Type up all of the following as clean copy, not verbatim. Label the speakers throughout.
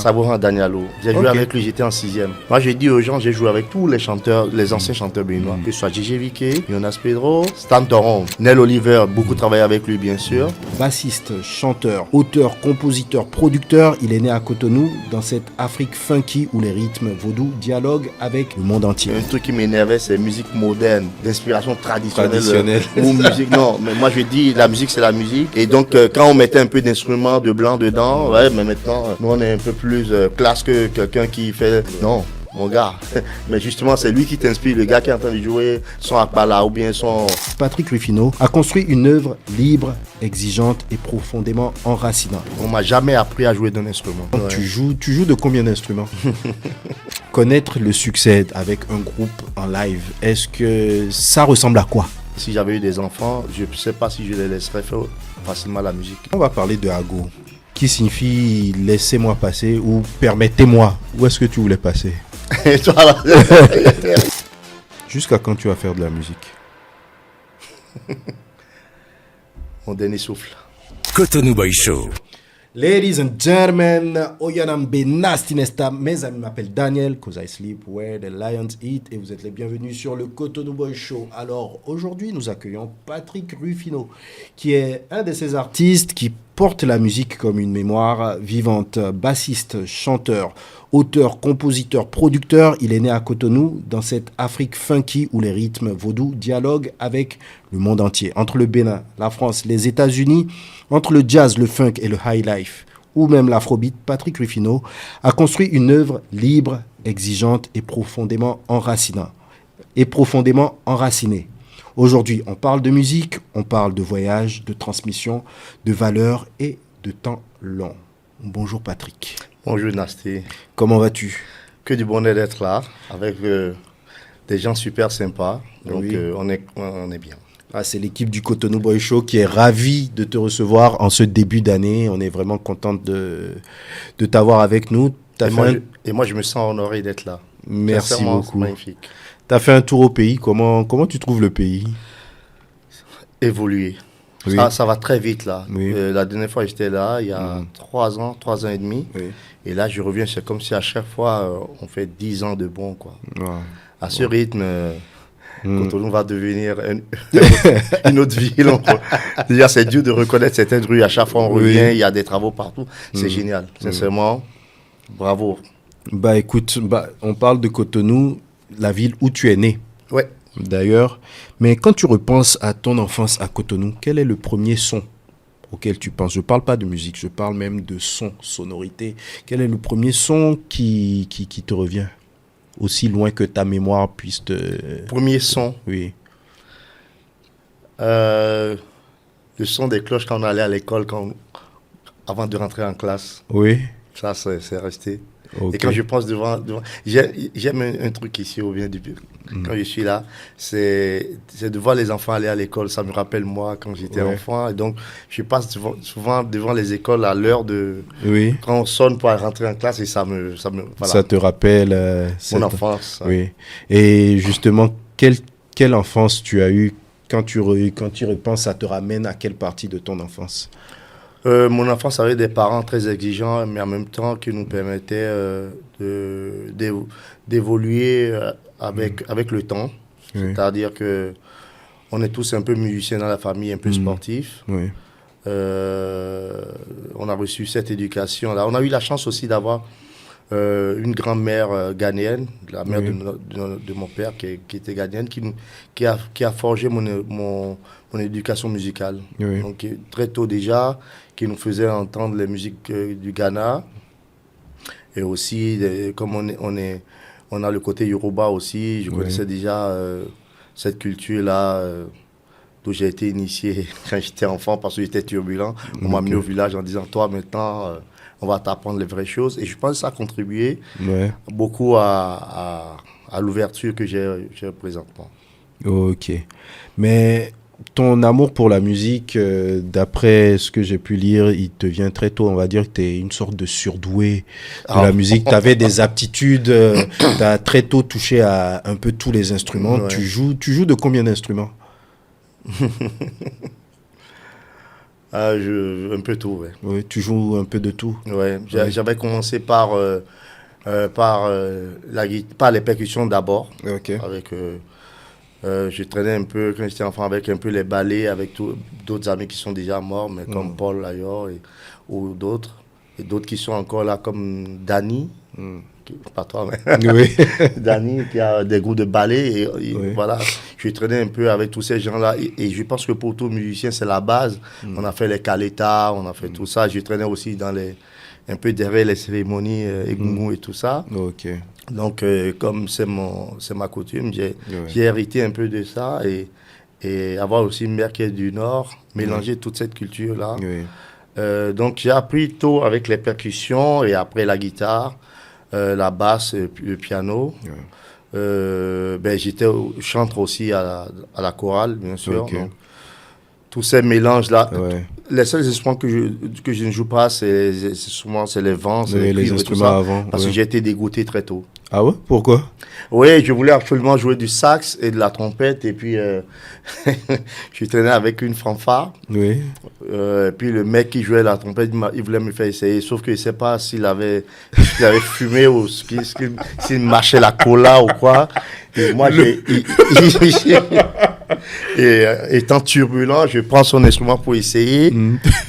Speaker 1: Savourant Danialo. J'ai joué avec lui, j'étais en 6e. Moi, j'ai dit aux gens, j'ai joué avec tous les chanteurs, les anciens chanteurs béninois. Que ce soit Gigi Vicky, Jonas Pedro, Stan Toron, Nel Oliver, beaucoup travaillé avec lui, bien sûr.
Speaker 2: Bassiste, chanteur, auteur, compositeur, producteur, il est né à Cotonou, dans cette Afrique funky où les rythmes vaudous dialoguent avec le monde entier.
Speaker 1: Un truc qui m'énervait, c'est musique moderne, d'inspiration traditionnelle. Ou musique, non, mais moi je dis, la musique c'est la musique. Et donc, quand on mettait un peu d'instruments de blanc dedans, ouais, mais maintenant, nous on est un peu plus classe que quelqu'un qui fait. Non, mon gars. Mais justement, c'est lui qui t'inspire, le gars qui est en train de jouer son akbala ou bien son.
Speaker 2: Patrick Rufino a construit une œuvre libre, exigeante et profondément enracinante.
Speaker 1: On m'a jamais appris à jouer d'un instrument.
Speaker 2: Ouais. Tu joues de combien d'instruments? Connaître le succès avec un groupe en live, est-ce que ça ressemble à quoi?
Speaker 1: Si j'avais eu des enfants, je ne sais pas si je les laisserais faire facilement la musique.
Speaker 2: On va parler de Ago, qui signifie laissez-moi passer ou permettez-moi. Où est-ce que tu voulais passer?
Speaker 1: Et toi, là.
Speaker 2: Jusqu'à quand tu vas faire de la musique?
Speaker 1: Mon dernier souffle.
Speaker 3: Cotonou Boy Show.
Speaker 2: Ladies and gentlemen, Oyanambe Nasty Nesta. Mes amis m'appellent Daniel, cause I sleep where the lions eat, et vous êtes les bienvenus sur le Cotonou Boy Show. Alors aujourd'hui, nous accueillons Patrick Rufino, qui est un de ces artistes qui porte la musique comme une mémoire vivante. Bassiste, chanteur, auteur, compositeur, producteur, il est né à Cotonou, dans cette Afrique funky où les rythmes vaudous dialoguent avec le monde entier. Entre le Bénin, la France, les États-Unis, entre le jazz, le funk et le high life, ou même l'afrobeat, Patrick Rufino a construit une œuvre libre, exigeante et profondément enracinée. Aujourd'hui, on parle de musique, on parle de voyage, de transmission, de valeurs et de temps long. Bonjour Patrick.
Speaker 1: Bonjour Nasty.
Speaker 2: Comment vas-tu?
Speaker 1: Que du bonheur d'être là, avec des gens super sympas. Donc
Speaker 2: oui.
Speaker 1: On est bien.
Speaker 2: Ah, c'est l'équipe du Cotonou Boy Show qui est ravie de te recevoir en ce début d'année. On est vraiment content de t'avoir avec nous.
Speaker 1: Et moi, je me sens honoré d'être là.
Speaker 2: Merci beaucoup.
Speaker 1: C'est magnifique.
Speaker 2: Tu as fait un tour au pays. Comment tu trouves le pays?
Speaker 1: Évoluer. Oui. Ça va très vite là.
Speaker 2: Oui.
Speaker 1: La dernière fois, j'étais là, il y a 3 ans et demi.
Speaker 2: Oui.
Speaker 1: Et là, je reviens, c'est comme si à chaque fois, on fait 10 ans de bon, quoi.
Speaker 2: Ouais.
Speaker 1: À ce rythme, Cotonou va devenir une autre ville. Déjà, c'est dur de reconnaître certaines rues. À chaque fois, on revient, il y a des travaux partout. C'est génial. Sincèrement, bravo.
Speaker 2: Bah écoute, on parle de Cotonou, la ville où tu es né.
Speaker 1: Ouais.
Speaker 2: D'ailleurs, mais quand tu repenses à ton enfance à Cotonou, quel est le premier son auquel tu penses? Je ne parle pas de musique, je parle même de son, sonorité. Quel est le premier son qui te revient? Aussi loin que ta mémoire puisse te...
Speaker 1: Premier son?
Speaker 2: Oui.
Speaker 1: Le son des cloches quand on allait à l'école, avant de rentrer en classe.
Speaker 2: Oui.
Speaker 1: Ça, c'est resté.
Speaker 2: Okay.
Speaker 1: Et quand je pense devant j'aime un truc ici au bien du but. Quand je suis là, c'est de voir les enfants aller à l'école. Ça me rappelle moi quand j'étais enfant. Et donc, je passe souvent devant les écoles à l'heure de...
Speaker 2: Oui.
Speaker 1: Quand on sonne pour rentrer en classe et voilà.
Speaker 2: Ça te rappelle...
Speaker 1: mon enfance.
Speaker 2: Oui. Et justement, quelle enfance tu as eue? Quand tu repenses, ça te ramène à quelle partie de ton enfance?
Speaker 1: Mon enfance avait des parents très exigeants, mais en même temps qui nous permettaient d'évoluer avec le temps. Oui. C'est-à-dire qu'on est tous un peu musiciens dans la famille, un peu sportifs.
Speaker 2: Oui.
Speaker 1: On a reçu cette éducation-là. On a eu la chance aussi d'avoir une grand-mère ghanéenne, la mère de mon père qui était ghanéenne, qui a forgé mon éducation musicale.
Speaker 2: Oui.
Speaker 1: Donc très tôt déjà, qui nous faisait entendre les musiques du Ghana. Et aussi, comme on a le côté Yoruba aussi, je connaissais déjà cette culture-là, d'où j'ai été initié quand j'étais enfant, parce que j'étais turbulent. On m'a amené au village en disant, toi maintenant, on va t'apprendre les vraies choses. Et je pense que ça a contribué beaucoup à l'ouverture que j'ai présentement.
Speaker 2: Ok. Mais ton amour pour la musique, d'après ce que j'ai pu lire, il te vient très tôt. On va dire que tu es une sorte de surdoué de la musique. Tu avais des aptitudes. Tu as très tôt touché à un peu tous les instruments. Tu joues de combien d'instruments?
Speaker 1: Un peu tout, ouais.
Speaker 2: Oui, tu joues un peu de tout.
Speaker 1: Ouais,
Speaker 2: Ouais.
Speaker 1: j'avais commencé par les percussions d'abord.
Speaker 2: Ok.
Speaker 1: Avec, je traînais un peu, quand j'étais enfant, avec un peu les ballets, avec d'autres amis qui sont déjà morts, mais comme Paul Layor ou d'autres. Et d'autres qui sont encore là, comme Danny, pas toi, mais
Speaker 2: Oui.
Speaker 1: Danny, qui a des groupes de ballet. Et
Speaker 2: Oui.
Speaker 1: voilà, je traînais un peu avec tous ces gens-là. Et je pense que pour tout musicien, c'est la base. On a fait les Caleta, on a fait tout ça. Je traînais aussi un peu derrière les cérémonies Egungun et tout ça.
Speaker 2: Ok.
Speaker 1: Donc, comme c'est ma coutume, j'ai
Speaker 2: Ouais.
Speaker 1: hérité un peu de ça et avoir aussi une mère qui est du Nord, mélanger toute cette culture-là.
Speaker 2: Oui.
Speaker 1: Donc, j'ai appris tôt avec les percussions et après la guitare, la basse et puis le piano.
Speaker 2: Ouais.
Speaker 1: Ben, chantre aussi à la chorale, bien sûr.
Speaker 2: Ok.
Speaker 1: Donc, tous ces mélanges-là.
Speaker 2: Ouais.
Speaker 1: Les seuls instruments que je ne joue pas, souvent c'est les vents, c'est
Speaker 2: Les
Speaker 1: cuivres et tout
Speaker 2: instruments
Speaker 1: ça,
Speaker 2: avant,
Speaker 1: parce
Speaker 2: ouais.
Speaker 1: que j'ai été dégoûté très tôt.
Speaker 2: Ah ouais? Pourquoi?
Speaker 1: Oui, je voulais absolument jouer du sax et de la trompette. Et puis, je traînais avec une fanfare.
Speaker 2: Oui.
Speaker 1: Et puis, le mec qui jouait la trompette, il voulait me faire essayer. Sauf que je ne sais pas s'il avait fumé ou s'il mâchait la cola ou quoi. Et moi, étant turbulent, je prends son instrument pour essayer.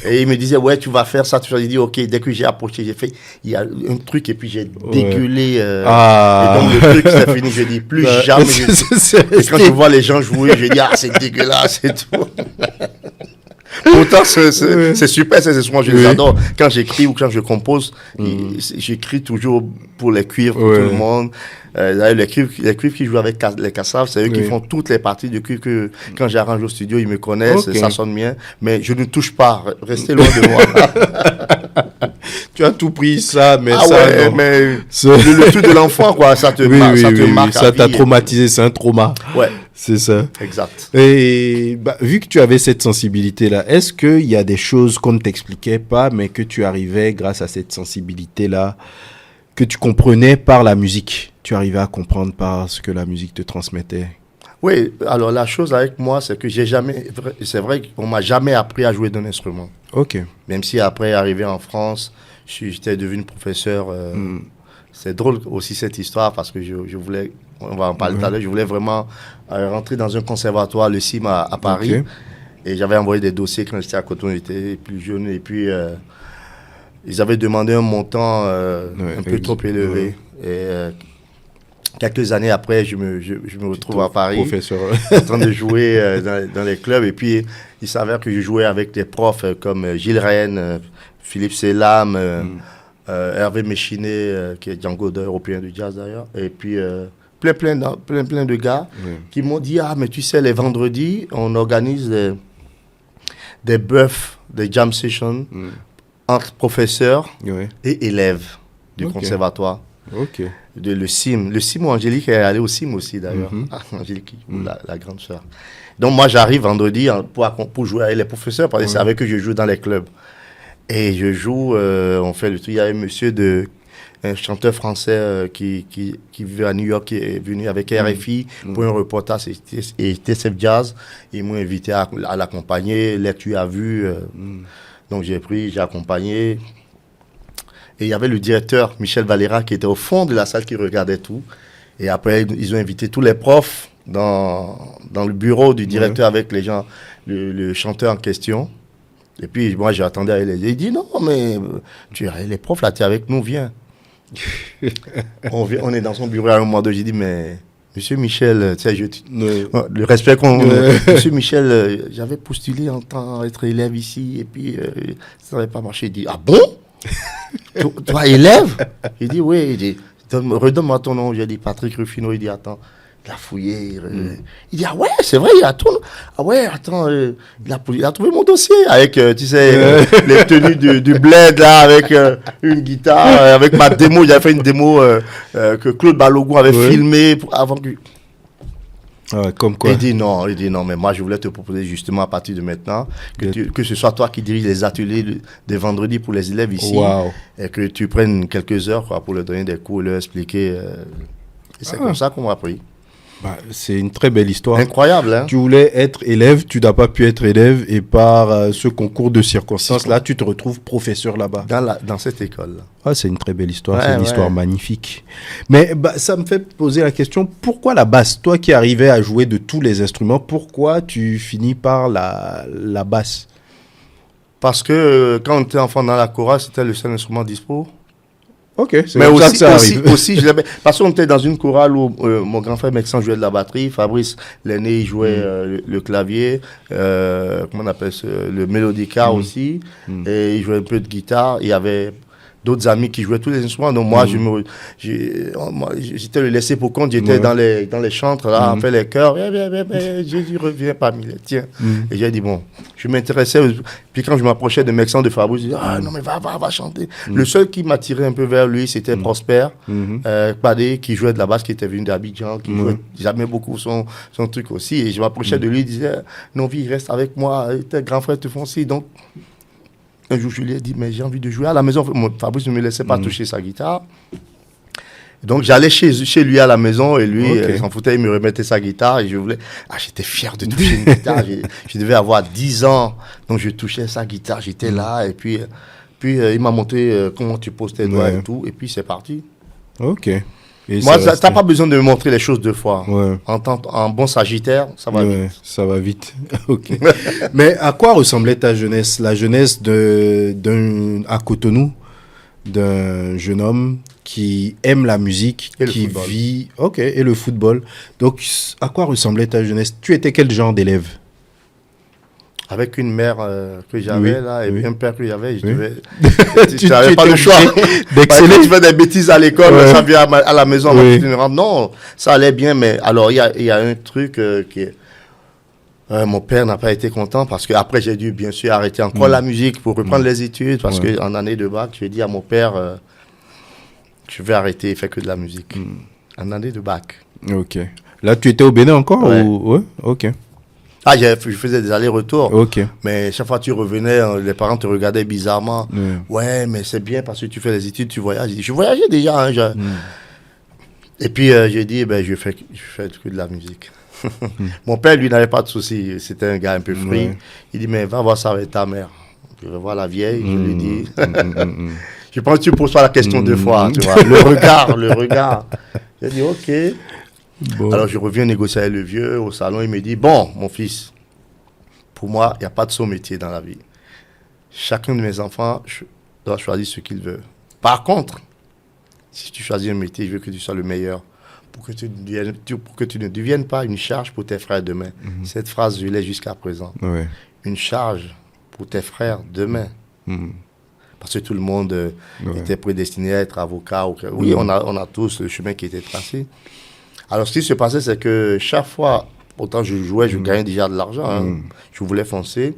Speaker 1: Et il me disait, ouais, tu vas faire ça. Il dit, ok. Dès que j'ai approché, j'ai fait, il y a un truc. Et puis, j'ai dégueulé. Et donc, le truc, c'est fini. Je dis, plus jamais. Et quand je vois les gens jouer, je dis, ah, c'est dégueulasse et tout. Pourtant, c'est super, ces instruments, je les adore. Quand j'écris ou quand je compose, j'écris toujours pour les cuivres, pour tout le monde. D'ailleurs, les cuivres qui jouent avec les cassaves, c'est eux qui font toutes les parties de cuivre que quand j'arrange au studio, ils me connaissent, ça sonne bien. Mais je ne touche pas, restez loin de moi.
Speaker 2: Tu as tout pris ça, mais
Speaker 1: ah
Speaker 2: ça,
Speaker 1: ouais,
Speaker 2: non.
Speaker 1: mais le truc de l'enfant, quoi, ça te marque.
Speaker 2: Ça
Speaker 1: à
Speaker 2: t'a
Speaker 1: vie.
Speaker 2: traumatisé, c'est un trauma.
Speaker 1: Ouais,
Speaker 2: C'est ça.
Speaker 1: exact.
Speaker 2: Et vu que tu avais cette sensibilité-là, est-ce qu'il y a des choses qu'on ne t'expliquait pas, mais que tu arrivais, grâce à cette sensibilité-là, que tu comprenais par la musique? Tu arrivais à comprendre par ce que la musique te transmettait?
Speaker 1: Oui, alors la chose avec moi, c'est que c'est vrai qu'on m'a jamais appris à jouer d'un instrument.
Speaker 2: Ok.
Speaker 1: Même si après, arrivé en France, j'étais devenu professeur. C'est drôle aussi cette histoire parce que je voulais, on va en parler tout à l'heure, je voulais vraiment rentrer dans un conservatoire, le CIM à Paris.
Speaker 2: Ok.
Speaker 1: Et j'avais envoyé des dossiers quand j'étais à Coton, j'étais plus jeune. Et puis, ils avaient demandé un montant un peu trop élevé. Et quelques années après, je me retrouve à Paris,
Speaker 2: Professeur.
Speaker 1: en train de jouer dans les clubs. Et puis, il s'avère que je jouais avec des profs comme Gilles Rennes, Philippe Selam, Hervé Méchiné, qui est Django européen du jazz d'ailleurs. Et puis, plein de gars qui m'ont dit, ah, mais tu sais, les vendredis, on organise des bœufs, des jam sessions entre professeurs et élèves du conservatoire.
Speaker 2: Ok.
Speaker 1: Le CIM. Le CIM où Angélique est allée au CIM aussi d'ailleurs. Angélique, la grande sœur. Donc moi j'arrive vendredi pour jouer avec les professeurs parce que c'est avec eux que je joue dans les clubs. Et je joue, on fait le truc. Il y a un chanteur français qui vit à New York, qui est venu avec RFI pour un reportage et TSF Jazz. Ils m'ont invité à l'accompagner. Là tu as vu. Donc j'ai accompagné. Et il y avait le directeur, Michel Valera, qui était au fond de la salle, qui regardait tout. Et après, ils ont invité tous les profs dans le bureau du directeur avec les gens, le chanteur en question. Et puis, moi, j'attendais à il dit, non, mais les profs, là, tu es avec nous, viens. On est dans son bureau à un moment donné, j'ai dit, mais Monsieur Michel, tu sais, le respect qu'on... Monsieur Michel, j'avais postulé en tant qu'être élève ici, et puis ça n'avait pas marché. Il dit, ah bon? Toi, élève? Il dit, oui. Il dit, redonne-moi ton nom. J'ai dit, Patrick Ruffino. Il dit, attends, il a fouillé. Il dit, ah ouais, c'est vrai, il a tout. Ah ouais, attends, il a trouvé mon dossier avec, tu sais, les tenues du bled, là, avec une guitare, avec ma démo. J'avais fait une démo que Claude Balogun avait filmée avant que...
Speaker 2: comme quoi.
Speaker 1: Il dit non, mais moi je voulais te proposer justement à partir de maintenant que ce soit toi qui dirige les ateliers des vendredis pour les élèves ici et que tu prennes quelques heures pour leur donner des cours, leur expliquer. Et c'est comme ça qu'on m'a appris.
Speaker 2: C'est une très belle histoire.
Speaker 1: Incroyable, hein?
Speaker 2: Tu voulais être élève, tu n'as pas pu être élève et par ce concours de circonstances-là, tu te retrouves professeur là-bas.
Speaker 1: Dans cette école-là.
Speaker 2: Ah, c'est une très belle histoire,
Speaker 1: Ouais,
Speaker 2: c'est une
Speaker 1: ouais.
Speaker 2: histoire magnifique. Mais ça me fait poser la question, pourquoi la basse? Toi qui arrivais à jouer de tous les instruments, pourquoi tu finis par la basse?
Speaker 1: Parce que quand on était enfant dans la chorale, c'était le seul instrument dispo.
Speaker 2: Ok, c'est
Speaker 1: Mais
Speaker 2: comme ça que
Speaker 1: aussi,
Speaker 2: ça
Speaker 1: aussi,
Speaker 2: arrive.
Speaker 1: aussi, je l'aimais. Parce qu'on était dans une chorale où mon grand frère Maxence jouait de la batterie, Fabrice, l'aîné, il jouait le clavier, comment on appelle ça, le mélodica aussi, et il jouait un peu de guitare. Il y avait d'autres amis qui jouaient tous les instruments. Donc moi, j'étais le laissé pour compte, j'étais dans les chantres, là, on fait les chœurs, Jésus revient parmi les tiens. Et j'ai dit, bon, je m'intéressais, puis quand je m'approchais de Maxence de Fabrice, je disais, ah non mais va chanter. Le seul qui m'attirait un peu vers lui, c'était Prosper, Padé, qui jouait de la basse, qui était venu d'Abidjan, qui jouait, j'aimais beaucoup son truc aussi, et je m'approchais de lui, il disait, non, vie, reste avec moi, tes grands frères te font ci, donc un jour, je lui ai dit, mais j'ai envie de jouer à la maison. Fabrice ne me laissait pas toucher sa guitare. Donc, j'allais chez lui à la maison et lui, il s'en foutait, il me remettait sa guitare et je voulais... j'étais fier de toucher une guitare. Je devais avoir 10 ans. Donc, je touchais sa guitare, j'étais là. Et puis il m'a montré comment tu poses tes doigts et tout. Et puis, c'est parti.
Speaker 2: Ok. Et
Speaker 1: moi, t'as pas besoin de me montrer les choses deux fois.
Speaker 2: Ouais.
Speaker 1: En bon sagittaire, ça va vite.
Speaker 2: Ça va vite. Ok. Mais à quoi ressemblait ta jeunesse? La jeunesse à Cotonou, d'un jeune homme qui aime la musique,
Speaker 1: et
Speaker 2: qui
Speaker 1: le football.
Speaker 2: vit... Ok, et le football. Donc, à quoi ressemblait ta jeunesse? Tu étais quel genre d'élève?
Speaker 1: Avec une mère que j'avais là et un père que j'avais, je n'avais
Speaker 2: tu
Speaker 1: pas
Speaker 2: étais
Speaker 1: le choix.
Speaker 2: d'exceller.
Speaker 1: Quand tu fais des bêtises à l'école, ça vient à la maison.
Speaker 2: Oui.
Speaker 1: Non, ça allait bien, mais alors il y a un truc qui est... mon père n'a pas été content parce qu'après j'ai dû bien sûr arrêter encore la musique pour reprendre les études parce qu'en année de bac, je dit à mon père, je vais arrêter, il fait que de la musique. En année de bac.
Speaker 2: Ok. Là, tu étais au Bénin encore ou... Ouais, ok.
Speaker 1: Je faisais des allers-retours.
Speaker 2: Ok.
Speaker 1: Mais chaque fois que tu revenais, les parents te regardaient bizarrement. Ouais, mais c'est bien parce que tu fais les études, tu voyages. Je voyageais déjà. Hein, Et puis j'ai dit, je fais que de la musique. Mon père, lui, n'avait pas de soucis. C'était un gars un peu free. Il dit, mais va voir ça avec ta mère. Je vais voir la vieille, je lui dis. Je pense que tu poses pas la question deux fois, tu vois. Le regard. J'ai dit, ok. Bon. Alors je reviens négocier avec le vieux au salon. Il me dit, bon, mon fils, pour moi, il n'y a pas de saut métier dans la vie. Chacun de mes enfants doit choisir ce qu'il veut. Par contre, si tu choisis un métier, je veux que tu sois le meilleur. Pour que tu ne deviennes pas une charge pour tes frères demain. Cette phrase, je l'ai jusqu'à présent.
Speaker 2: Ouais.
Speaker 1: Une charge pour tes frères demain. Parce que tout le monde était prédestiné à être avocat. Oui, on a tous le chemin qui était tracé. Alors, ce qui se passait, c'est que chaque fois, autant je jouais, je gagnais déjà de l'argent. Hein. Je voulais foncer.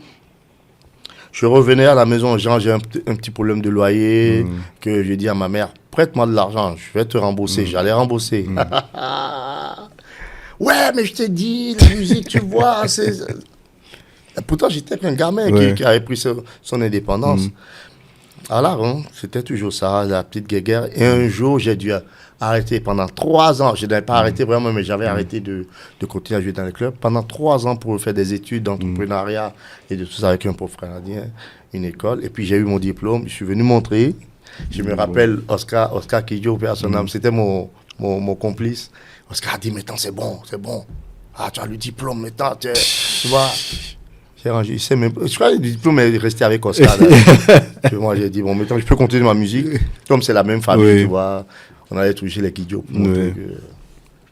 Speaker 1: Je revenais à la maison, j'ai un petit problème de loyer, que j'ai dit à ma mère, prête-moi de l'argent, je vais te rembourser. J'allais rembourser. Ouais, mais je t'ai dit, la musique, tu vois, c'est... Pourtant, j'étais qu'un gamin qui avait pris son indépendance. Alors, hein, c'était toujours ça, la petite guéguerre. Et un jour, j'ai dû arrêter pendant 3 ans. Je n'avais pas arrêté vraiment, mais j'avais arrêté de continuer à jouer dans les clubs. Pendant 3 ans pour faire des études d'entrepreneuriat et de tout ça avec un pauvre canadien, une école. Et puis, j'ai eu mon diplôme. Je suis venu montrer. Je me rappelle Oscar Kidjo, père son âme. C'était mon complice. Oscar a dit, maintenant, c'est bon. Ah, tu as le diplôme, maintenant, tu vois. J'ai rangé, je crois que le diplôme est resté avec Oscar. Moi, j'ai dit, bon, maintenant, je peux continuer ma musique. Comme c'est la même famille, tu vois. On allait toucher les Kidjo pour montrer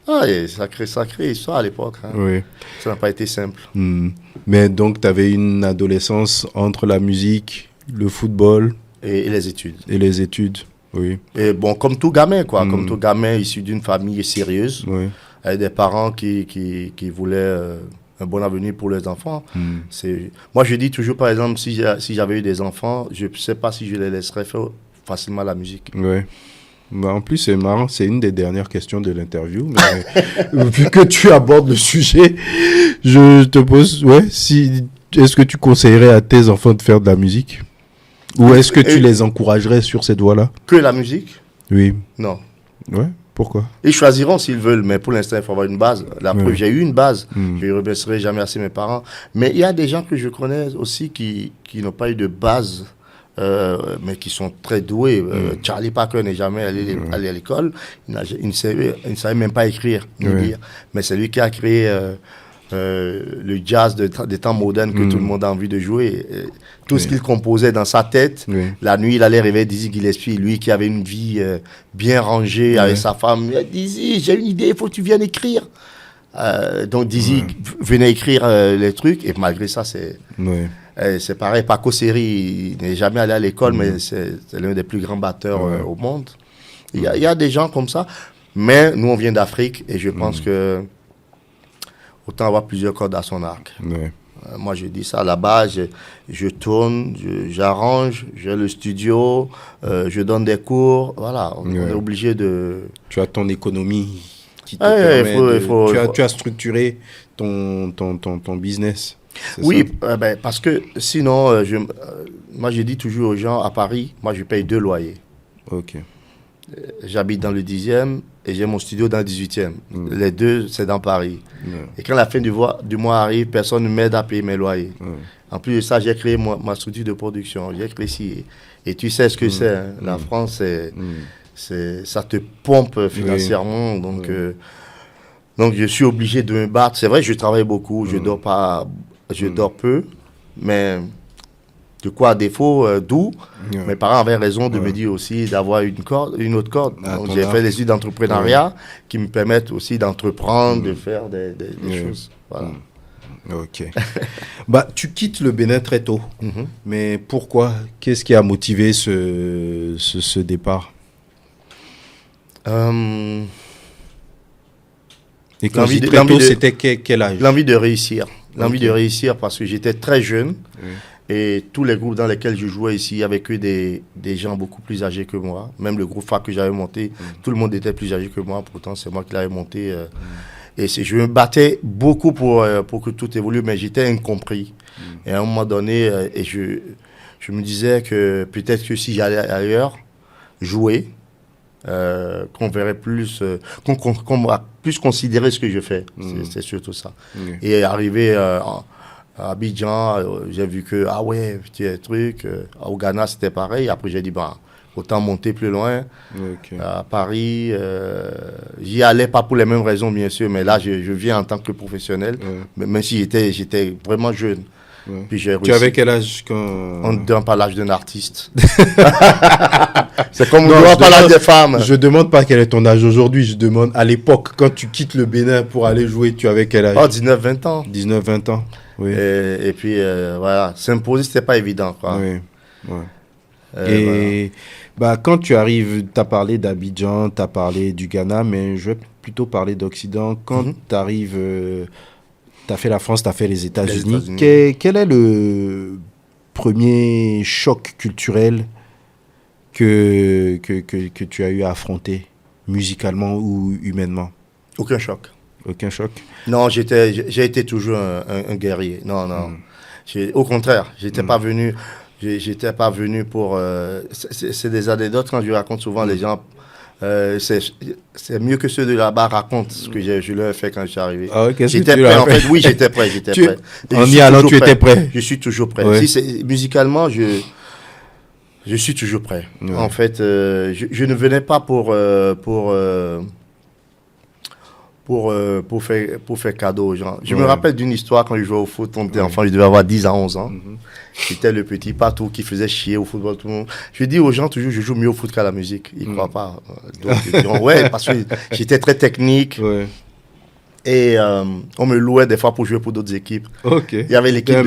Speaker 1: que... sacrée histoire à l'époque. Hein. Oui. Ça n'a pas été simple.
Speaker 2: Mais donc, tu avais une adolescence entre la musique, le football...
Speaker 1: Et les études.
Speaker 2: Et les études, oui.
Speaker 1: Et bon, comme tout gamin, quoi. Comme tout gamin issu d'une famille sérieuse.
Speaker 2: Oui.
Speaker 1: Avec des parents qui voulaient... un bon avenir pour les enfants. Moi, je dis toujours, par exemple, si j'avais eu des enfants, je ne sais pas si je les laisserais faire facilement la musique.
Speaker 2: Oui. Bah, en plus, c'est marrant, c'est une des dernières questions de l'interview. Mais vu que tu abordes le sujet, je te pose, est-ce que tu conseillerais à tes enfants de faire de la musique? Ou est-ce que tu les encouragerais sur cette voie-là?
Speaker 1: Que la musique?
Speaker 2: Oui.
Speaker 1: Non.
Speaker 2: Ouais. Pourquoi?
Speaker 1: Ils choisiront s'ils veulent, mais pour l'instant, il faut avoir une base. La preuve, j'ai eu une base. Je ne remercierai jamais assez mes parents. Mais il y a des gens que je connais aussi qui n'ont pas eu de base, mais qui sont très doués. Charlie Parker n'est jamais allé à l'école. Il ne savait même pas écrire ni lire. Mais c'est lui qui a créé le jazz des temps modernes que tout le monde a envie de jouer. Tout ce qu'il composait dans sa tête, la nuit, il allait rêver Dizzy Gillespie, lui qui avait une vie bien rangée avec sa femme. Dizzy, j'ai une idée, il faut que tu viennes écrire. Donc Dizzy venait écrire les trucs, et malgré ça, c'est pareil. Paco Seri, il n'est jamais allé à l'école, mais c'est l'un des plus grands batteurs au monde. Il y a des gens comme ça, mais nous, on vient d'Afrique, et je pense que autant avoir plusieurs cordes à son arc. Moi, je dis ça là-bas, je tourne, j'arrange, j'ai le studio, je donne des cours. Voilà, on est obligé de...
Speaker 2: Tu as ton économie qui te permet tu as structuré ton business.
Speaker 1: Oui, parce que sinon, moi, je dis toujours aux gens, à Paris, moi, je paye 2 loyers.
Speaker 2: Ok.
Speaker 1: J'habite dans le 10e et j'ai mon studio dans le 18e. Les deux, c'est dans Paris. Et quand la fin du mois arrive, personne ne m'aide à payer mes loyers. En plus de ça, j'ai créé ma structure de production. J'ai créé ici. Et tu sais ce que c'est. Hein. La France, ça te pompe financièrement. Donc, donc, je suis obligé de me battre. C'est vrai, je travaille beaucoup. Je dors pas, je dors peu. Mais... de quoi à défaut, d'où mes parents avaient raison de me dire aussi d'avoir une autre corde. Donc, j'ai fait des études d'entrepreneuriat qui me permettent aussi d'entreprendre, de faire des choses. Voilà.
Speaker 2: Ok. Tu quittes le Bénin très tôt. Mais pourquoi? Qu'est-ce qui a motivé ce départ? Et quand je dis très tôt, c'était quel âge?
Speaker 1: L'envie de réussir. L'envie de réussir parce que j'étais très jeune. Et tous les groupes dans lesquels je jouais ici, il y avait que des gens beaucoup plus âgés que moi. Même le groupe FAC que j'avais monté, tout le monde était plus âgé que moi. Pourtant, c'est moi qui l'avais monté. Et je me battais beaucoup pour que tout évolue, mais j'étais incompris. Et à un moment donné, je me disais que peut-être que si j'allais ailleurs, jouer, qu'on verrait plus, qu'on va plus considérer ce que je fais. C'est surtout ça. Et arrivé... à Abidjan, j'ai vu que, ah ouais, petit truc. Au Ghana, c'était pareil. Après, j'ai dit, autant monter plus loin. À Paris, j'y allais pas pour les mêmes raisons, bien sûr, mais là, je viens en tant que professionnel, même si j'étais vraiment jeune. Puis j'ai réussi.
Speaker 2: Tu avais quel âge quand...
Speaker 1: On ne demande pas l'âge d'un artiste. C'est comme on ne demande pas l'âge des femmes.
Speaker 2: Je ne demande pas quel est ton âge aujourd'hui, je demande à l'époque, quand tu quittes le Bénin pour aller jouer, tu avais quel âge?
Speaker 1: 19-20 ans.
Speaker 2: 19-20 ans. Oui.
Speaker 1: Et puis, voilà, s'imposer, c'était pas évident, quoi.
Speaker 2: Oui. Et voilà. Quand tu arrives, tu as parlé d'Abidjan, tu as parlé du Ghana, mais je vais plutôt parler d'Occident. Quand tu arrives, tu as fait la France, tu as fait les États-Unis. Quel est le premier choc culturel que tu as eu à affronter, musicalement ou humainement?
Speaker 1: Aucun choc.
Speaker 2: Aucun choc?
Speaker 1: Non, j'ai été toujours un guerrier. Non. Au contraire, j'étais pas venu pour... c'est des anecdotes quand je raconte souvent, les gens... c'est mieux que ceux de là-bas racontent ce que je leur ai fait quand je suis arrivé. J'étais prêt, en fait. Oui, j'étais prêt.
Speaker 2: En y allant, tu étais prêt?
Speaker 1: Je suis toujours prêt. Ouais. Musicalement, je suis toujours prêt. Ouais. En fait, je ne venais pas pour faire cadeau aux gens. Je me rappelle d'une histoire quand je jouais au foot, on était enfant, je devais avoir 10 à 11 ans. J'étais le petit partout qui faisait chier au football, tout le monde. Je dis aux gens toujours, je joue mieux au foot qu'à la musique. Ils ne croient pas. Donc, ils diront, ouais, parce que j'étais très technique. Ouais. Et on me louait des fois pour jouer pour d'autres équipes.
Speaker 2: Okay.
Speaker 1: Il y avait l'équipe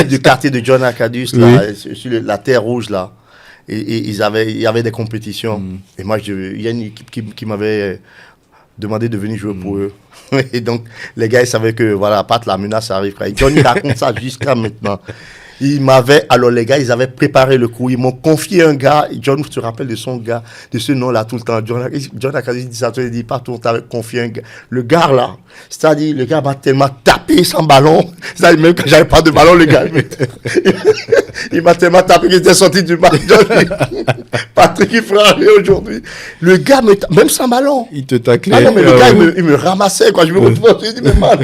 Speaker 1: du quartier de John Acadus, là, sur la terre rouge, là. Et il y avait des compétitions. Et moi, il y a une équipe qui m'avait demandé de venir jouer pour eux. Et donc, les gars, ils savaient que, voilà, Pat, la menace arrive. Johnny raconte ça jusqu'à maintenant. Alors les gars, ils avaient préparé le coup. Ils m'ont confié un gars. John, tu te rappelles de son gars, de ce nom-là tout le temps. John a quasi dit ça, il dit pas tout, t'avais confié un gars. Le gars là, c'est-à-dire, le gars m'a tellement tapé sans ballon. C'est-à-dire, même quand j'avais pas de ballon, le gars, il m'a tellement tapé qu'il était sorti du match. Patrick, il fera rien aujourd'hui. Le gars, même sans ballon.
Speaker 2: Il te taclait.
Speaker 1: Ah non, mais le gars, il me ramassait, quoi. Je me retrouvais, je me dis, mais mal.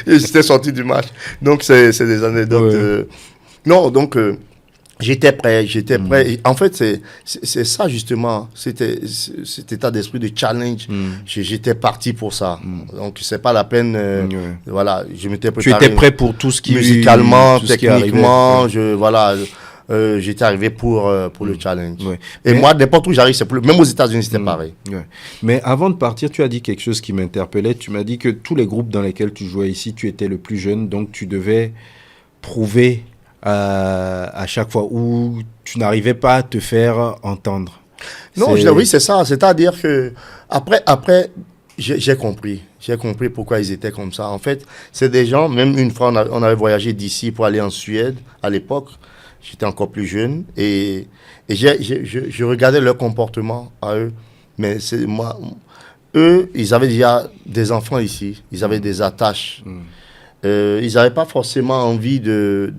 Speaker 1: Et j'étais sorti du match. Donc, c'est des anecdotes.
Speaker 2: Ouais.
Speaker 1: Non, donc, j'étais prêt. Et en fait, c'est ça, justement. C'était cet état d'esprit de challenge. J'étais parti pour ça. Donc, c'est pas la peine. Voilà, je m'étais préparé.
Speaker 2: Tu étais prêt pour tout ce qui
Speaker 1: musicalement,
Speaker 2: tout ce qui
Speaker 1: techniquement.
Speaker 2: arrivait.
Speaker 1: J'étais arrivé pour le challenge.
Speaker 2: Ouais.
Speaker 1: Et
Speaker 2: Mais-
Speaker 1: moi, n'importe où j'arrive, c'est plus. Même aux États-Unis, c'était pareil.
Speaker 2: Ouais. Mais avant de partir, tu as dit quelque chose qui m'interpellait. Tu m'as dit que tous les groupes dans lesquels tu jouais ici, tu étais le plus jeune, donc tu devais prouver à chaque fois où tu n'arrivais pas à te faire entendre.
Speaker 1: Non, oui, c'est ça. C'est-à-dire que après, j'ai compris. J'ai compris pourquoi ils étaient comme ça. En fait, c'est des gens, même une fois, on avait voyagé d'ici pour aller en Suède à l'époque. J'étais encore plus jeune et je regardais leur comportement à eux. Mais c'est moi, eux, ils avaient déjà des enfants ici. Ils avaient des attaches. Ils n'avaient pas forcément envie de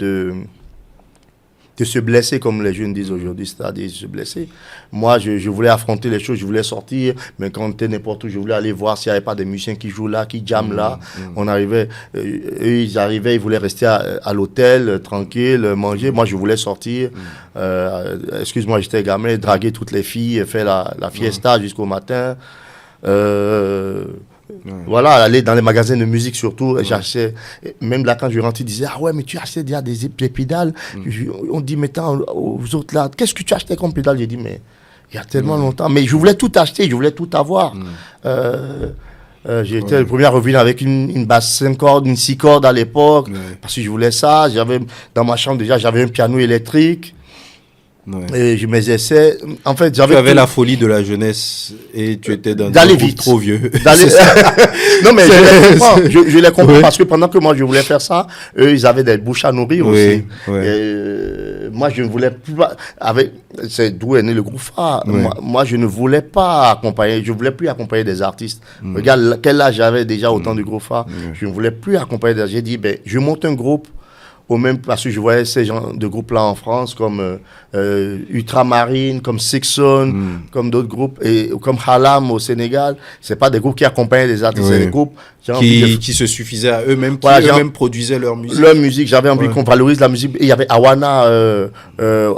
Speaker 1: se blesser comme les jeunes disent aujourd'hui, c'est-à-dire se blesser. Moi, je voulais affronter les choses, je voulais sortir, mais quand on était n'importe où, je voulais aller voir s'il n'y avait pas des musiciens qui jouent là, qui jamment là. On arrivait, eux, ils arrivaient, ils voulaient rester à l'hôtel, tranquille, manger. Moi, je voulais sortir. Excuse-moi, j'étais gamin, draguer toutes les filles, faire la fiesta jusqu'au matin. Voilà, aller dans les magasins de musique surtout, j'achetais, même là quand je rentrais, ils disaient, ah ouais, mais tu achètes déjà des pédales. On dit, mais tant aux autres là, qu'est-ce que tu achetais comme pédale? J'ai dit, mais il y a tellement longtemps, mais je voulais tout acheter, je voulais tout avoir. J'étais le premier à revenir avec une basse 5 cordes, une 6 cordes à l'époque, parce que je voulais ça. Dans ma chambre déjà, j'avais un piano électrique. Et je m'exerçais. En fait,
Speaker 2: Tu avais la folie de la jeunesse et tu étais
Speaker 1: d'aller vite,
Speaker 2: trop vieux.
Speaker 1: Non, mais je les comprends parce que pendant que moi je voulais faire ça, eux ils avaient des bouches à nourrir aussi. Moi je ne voulais plus. C'est d'où est né le groupe phare. Moi je ne voulais pas accompagner. Je voulais plus accompagner des artistes. Regarde quel âge j'avais déjà au temps du groupe phare. Je ne voulais plus accompagner des artistes. J'ai dit je monte un groupe. Parce que je voyais ces gens de groupes-là en France, comme Ultramarine, comme Sixon, comme d'autres groupes, et comme Halam au Sénégal. C'est pas des groupes qui accompagnaient les artistes, c'est des groupes
Speaker 2: qui se suffisaient à eux-mêmes, qui eux-mêmes produisaient leur musique.
Speaker 1: Leur musique, j'avais envie qu'on valorise la musique. Et il y avait Awana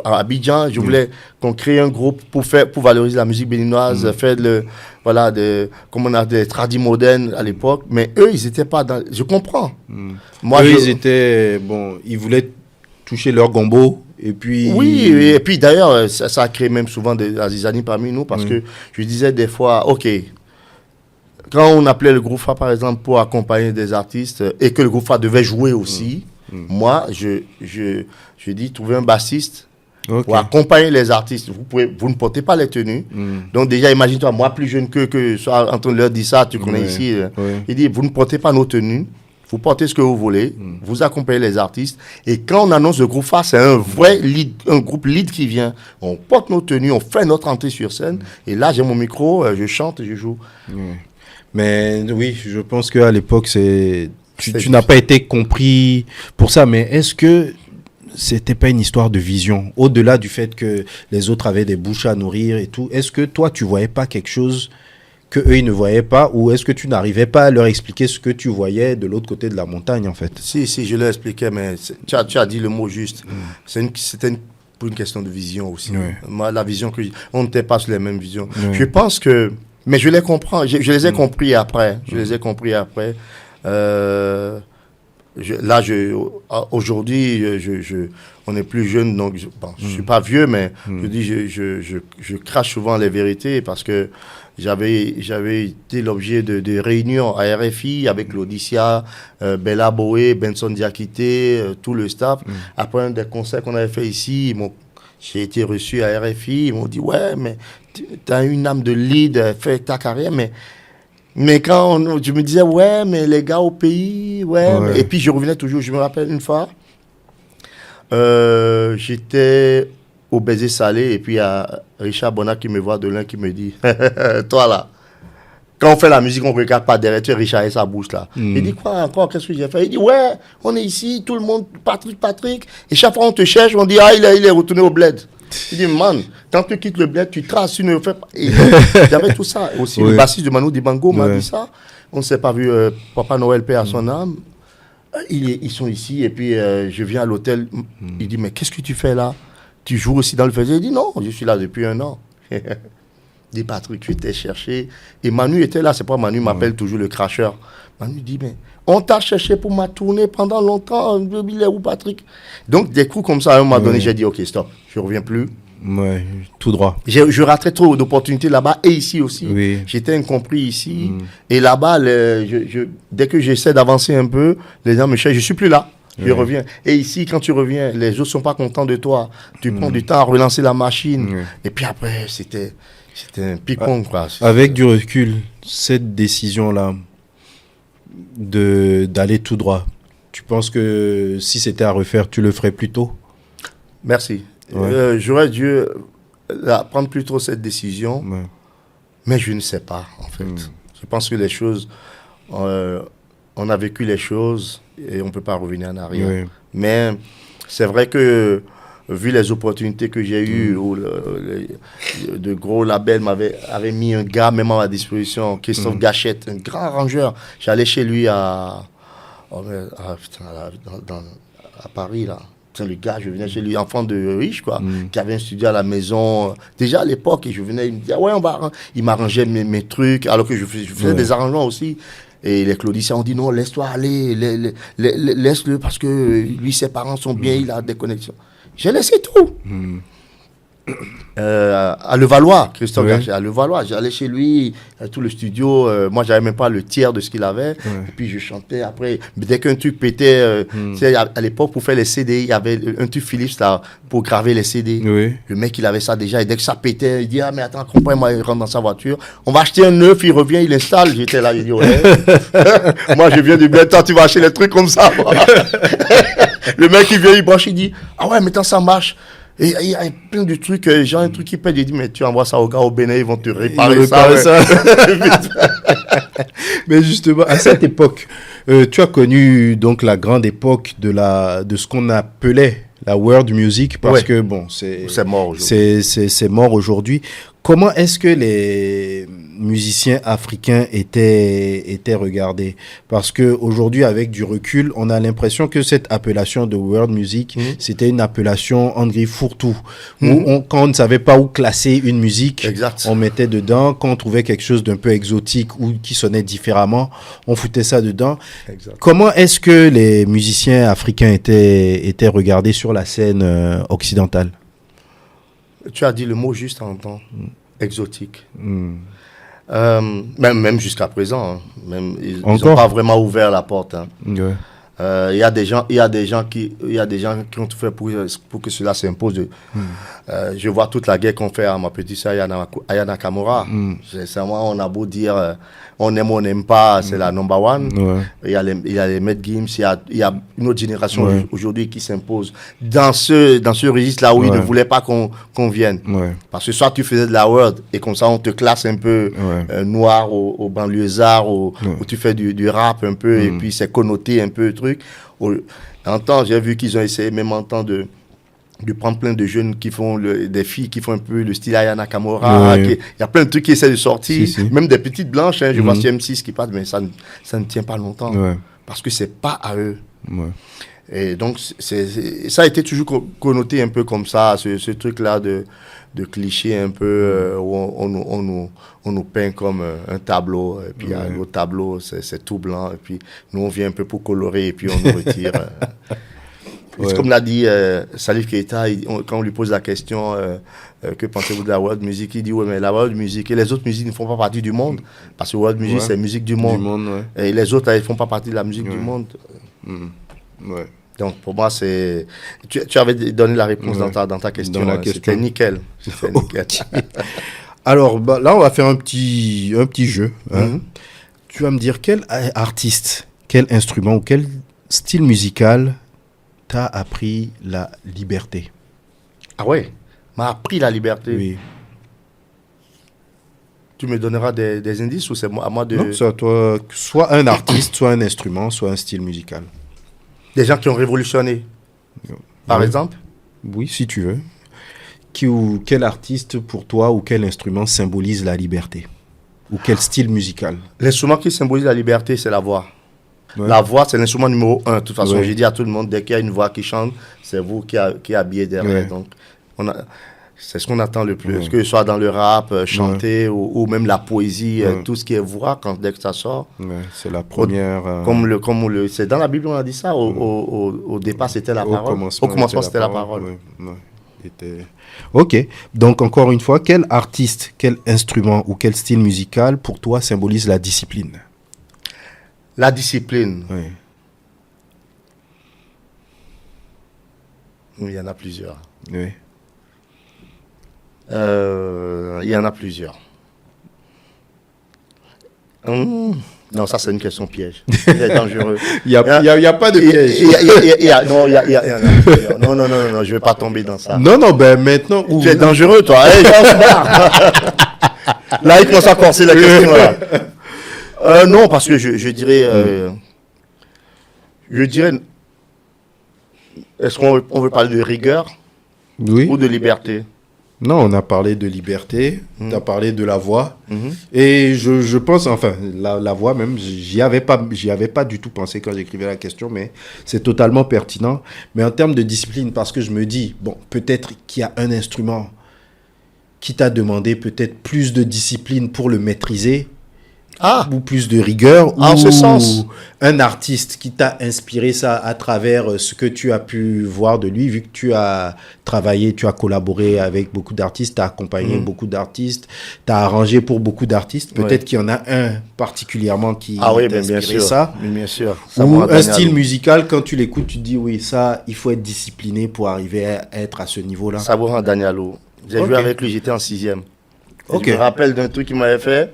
Speaker 1: à Abidjan. Je voulais qu'on crée un groupe pour valoriser la musique béninoise, faire comme on a des tradis modernes à l'époque. Mais eux, ils étaient pas dans. Je comprends.
Speaker 2: Moi, ils étaient ils voulaient toucher leur gombo. Et puis...
Speaker 1: Oui, et puis d'ailleurs, ça a créé même souvent des zizanies parmi nous parce que je disais des fois, ok, quand on appelait le groupe FA par exemple pour accompagner des artistes et que le groupe FA devait jouer aussi, moi, je dis, trouvez un bassiste pour accompagner les artistes. Vous ne portez pas les tenues. Donc déjà, imagine-toi, moi plus jeune que soit en train de leur dire ça, tu connais ici, il dit, vous ne portez pas nos tenues. Vous portez ce que vous voulez, vous accompagnez les artistes. Et quand on annonce le groupe phare, c'est un vrai lead, un groupe lead qui vient. On porte nos tenues, on fait notre entrée sur scène. Et là, j'ai mon micro, je chante et je joue.
Speaker 2: Mais oui, je pense qu'à l'époque, tu n'as pas été compris pour ça. Mais est-ce que c'était pas une histoire de vision? Au-delà du fait que les autres avaient des bouches à nourrir et tout, est-ce que toi, tu voyais pas quelque chose que eux ils ne voyaient pas, ou est-ce que tu n'arrivais pas à leur expliquer ce que tu voyais de l'autre côté de la montagne en fait?
Speaker 1: Si, je leur expliquais, mais tu as dit le mot juste. C'était pour une question de vision aussi. Moi, la vision on n'était pas sur les mêmes visions. Je pense que, mais je les comprends, je les ai compris après. Aujourd'hui, on est plus jeune, donc je suis pas vieux, mais je dis, je crache souvent les vérités parce que j'avais été l'objet de réunions à RFI avec l'Odyssia, Bella Boé, Benson Diakité, tout le staff. Après un des concerts qu'on avait fait ici, j'ai été reçu à RFI, ils m'ont dit, ouais, mais tu as une âme de lead, fais ta carrière, mais quand je me disais, ouais, mais les gars au pays, et puis je revenais toujours, je me rappelle une fois, J'étais au baiser salé et puis il y a Richard Bonnat qui me voit de loin qui me dit toi là, quand on fait la musique on ne regarde pas derrière, tu es Richard et sa bouche là. Il dit quoi encore, qu'est-ce que j'ai fait? Il dit ouais, on est ici, tout le monde, Patrick, et chaque fois on te cherche, on dit ah il est retourné au bled. Il dit man, quand tu quittes le bled, tu traces, tu ne fais pas. Il y avait tout ça. Aussi le bassiste de Manu Dibango m'a dit ça. On ne s'est pas vu, Papa Noël paix à son âme. Ils sont ici et puis je viens à l'hôtel. Il dit mais qu'est-ce que tu fais là? Tu joues aussi dans le festival? Il dit non, je suis là depuis 1 an. Il dit Patrick, tu t'es cherché. Et Manu était là, c'est pas Manu m'appelle toujours le cracheur. Manu dit mais on t'a cherché pour ma tournée pendant longtemps. Il est où Patrick? Donc des coups comme ça, à un moment donné, j'ai dit ok stop, je reviens plus.
Speaker 2: Ouais, tout droit.
Speaker 1: Je raterais trop d'opportunités là-bas et ici aussi.
Speaker 2: Oui.
Speaker 1: J'étais incompris ici. Et là-bas, dès que j'essaie d'avancer un peu, les gens me cherchent, je ne suis plus là. Je reviens. Et ici, quand tu reviens, les autres ne sont pas contents de toi. Tu prends du temps à relancer la machine. Et puis après, c'était un picon, quoi.
Speaker 2: Avec du recul, cette décision-là d'aller tout droit, tu penses que si c'était à refaire, tu le ferais plus tôt?
Speaker 1: Merci.
Speaker 2: Ouais.
Speaker 1: J'aurais dû prendre plus tôt cette décision, mais je ne sais pas, en fait. Je pense que les choses, on a vécu les choses et on ne peut pas revenir en arrière. Mais c'est vrai que, vu les opportunités que j'ai eues, où de gros labels avaient mis un gars même à ma disposition, Christophe Gachette, un grand arrangeur. J'allais chez lui à Paris, là. Le gars, je venais chez lui, enfant de riche, quoi, qui avait un studio à la maison. Déjà à l'époque, je venais, il me disait, ouais, il m'arrangeait mes trucs, alors que je faisais des arrangements aussi. Et les claudiciens ont dit, non, laisse-toi aller, laisse-le, parce que lui, ses parents sont bien, il a des connexions. J'ai laissé tout. À Levallois, Christophe Gachet, à Levallois, j'allais chez lui, tout le studio, moi j'avais même pas le tiers de ce qu'il avait, et puis je chantais après, dès qu'un truc pétait, à l'époque pour faire les CD, il y avait un tube Philips là, pour graver les CD, le mec il avait ça déjà, et dès que ça pétait, il dit ah mais attends, comprends-moi, il rentre dans sa voiture, on va acheter un neuf, il revient, il installe, j'étais là, il dit ouais, moi je viens du bien temps, tu vas acheter les trucs comme ça, le mec il vient, il branche, il dit ah ouais maintenant ça marche. Et il y a plein de trucs, genre un truc qui pète, il dit, mais tu envoies ça aux gars au Bénin, ils vont te réparer ça.
Speaker 2: Mais justement, à cette époque, tu as connu donc la grande époque de ce qu'on appelait la world music, parce que bon, c'est
Speaker 1: mort aujourd'hui.
Speaker 2: C'est mort aujourd'hui. Comment est-ce que les musiciens africains étaient regardés? Parce qu'aujourd'hui, avec du recul, on a l'impression que cette appellation de world music, c'était une appellation en gris fourre-tout. Où quand on ne savait pas où classer une musique, on mettait dedans. Quand on trouvait quelque chose d'un peu exotique ou qui sonnait différemment, on foutait ça dedans. Comment est-ce que les musiciens africains étaient regardés sur la scène occidentale?
Speaker 1: Tu as dit le mot juste en temps, exotique. Même jusqu'à présent, hein. Même, ils n'ont pas vraiment ouvert la porte. Hein. Il y a des gens qui ont tout fait pour que cela s'impose. Je vois toute la guerre qu'on fait à ma petite sœur Aya Nakamura. Sincèrement, on a beau dire on aime ou on n'aime pas, c'est la number one. Il y a les Maître Gims, il y a une autre génération aujourd'hui qui s'impose dans ce registre-là où ils ne voulaient pas qu'on vienne. Parce que soit tu faisais de la world et comme ça on te classe un peu noir au banlieusard, où tu fais du rap un peu et puis c'est connoté un peu le truc. En temps, j'ai vu qu'ils ont essayé même en temps de prendre plein de jeunes qui font des filles qui font un peu le style Aya Nakamura. Il y a plein de trucs qui essaient de sortir. Même des petites blanches. Hein, je vois M6 qui passe, mais ça ne tient pas longtemps. Parce que c'est pas à eux. Et donc, ça a été toujours connoté un peu comme ça, ce truc-là de cliché un peu où on nous peint comme un tableau. Et puis, un autre tableau, c'est tout blanc. Et puis, nous, on vient un peu pour colorer et puis on nous retire. Comme l'a dit Salif Keita, quand on lui pose la question que pensez-vous de la world music, il dit ouais mais la world music et les autres musiques ne font pas partie du monde parce que world music c'est musique du monde, et les autres ils ne font pas partie de la musique du monde. Donc pour moi c'est tu avais donné la réponse dans ta question, c'était nickel.
Speaker 2: Alors là on va faire un petit jeu. Tu vas me dire quel artiste, quel instrument ou quel style musical t'a appris la liberté?
Speaker 1: Ah ouais, m'a appris la liberté.
Speaker 2: Oui.
Speaker 1: Tu me donneras des indices ou c'est à moi de...
Speaker 2: Non, c'est à toi, soit un artiste, soit un instrument, soit un style musical.
Speaker 1: Des gens qui ont révolutionné, par
Speaker 2: Oui.
Speaker 1: exemple.
Speaker 2: Oui, si tu veux. Quel artiste pour toi ou quel instrument symbolise la liberté? Ou quel style musical?
Speaker 1: L'instrument qui symbolise la liberté, c'est la voix.
Speaker 2: Ouais.
Speaker 1: La voix, c'est l'instrument numéro 1. De toute façon,
Speaker 2: Ouais.
Speaker 1: j'ai dit à tout le monde, dès qu'il y a une voix qui chante, c'est vous qui est habillé derrière.
Speaker 2: Ouais.
Speaker 1: Donc, c'est ce qu'on attend le plus.
Speaker 2: Ouais.
Speaker 1: Que ce soit dans le rap, chanter, ou même la poésie,
Speaker 2: Ouais.
Speaker 1: tout ce qui est voix, dès que ça sort.
Speaker 2: Ouais, c'est la première.
Speaker 1: C'est dans la Bible, on a dit ça. Au départ, c'était la parole.
Speaker 2: Au
Speaker 1: Au commencement, c'était la parole.
Speaker 2: Ouais, ouais. Ok. Donc, encore une fois, quel artiste, quel instrument ou quel style musical pour toi symbolise la discipline?
Speaker 1: La discipline,
Speaker 2: Oui.
Speaker 1: il y en a plusieurs.
Speaker 2: Oui.
Speaker 1: Il y en a plusieurs. Non, ça c'est une question piège. C'est dangereux.
Speaker 2: Il n'y a pas de piège.
Speaker 1: Non, je vais pas tomber dans ça.
Speaker 2: Non, non, ben maintenant.
Speaker 1: Tu es dangereux, toi. Hey, là, il commence à corser la question. Là. Non, parce que je dirais... Est-ce qu'on veut parler de rigueur
Speaker 2: Oui.
Speaker 1: ou de liberté?
Speaker 2: Non, on a parlé de liberté, tu as parlé de la voix. Et je pense, enfin, la voix même, j'y avais pas du tout pensé quand j'écrivais la question, mais c'est totalement pertinent. Mais en termes de discipline, parce que je me dis, bon, peut-être qu'il y a un instrument qui t'a demandé peut-être plus de discipline pour le maîtriser, ou plus de rigueur,
Speaker 1: en
Speaker 2: ou
Speaker 1: ce sens.
Speaker 2: un artiste qui t'a inspiré ça à travers ce que tu as pu voir de lui, vu que tu as travaillé, tu as collaboré avec beaucoup d'artistes, tu as accompagné beaucoup d'artistes, tu as arrangé pour beaucoup d'artistes. Peut-être qu'il y en a un particulièrement qui t'a
Speaker 1: bien
Speaker 2: inspiré
Speaker 1: sûr.
Speaker 2: ça.
Speaker 1: Bien sûr.
Speaker 2: Ou un style musical, quand tu l'écoutes, tu te dis, oui, ça, il faut être discipliné pour arriver à être à ce niveau-là.
Speaker 1: Sabourant Danialo. J'ai joué avec lui, j'étais en 6e.
Speaker 2: Ok.
Speaker 1: Je me rappelle d'un truc qu'il m'avait fait.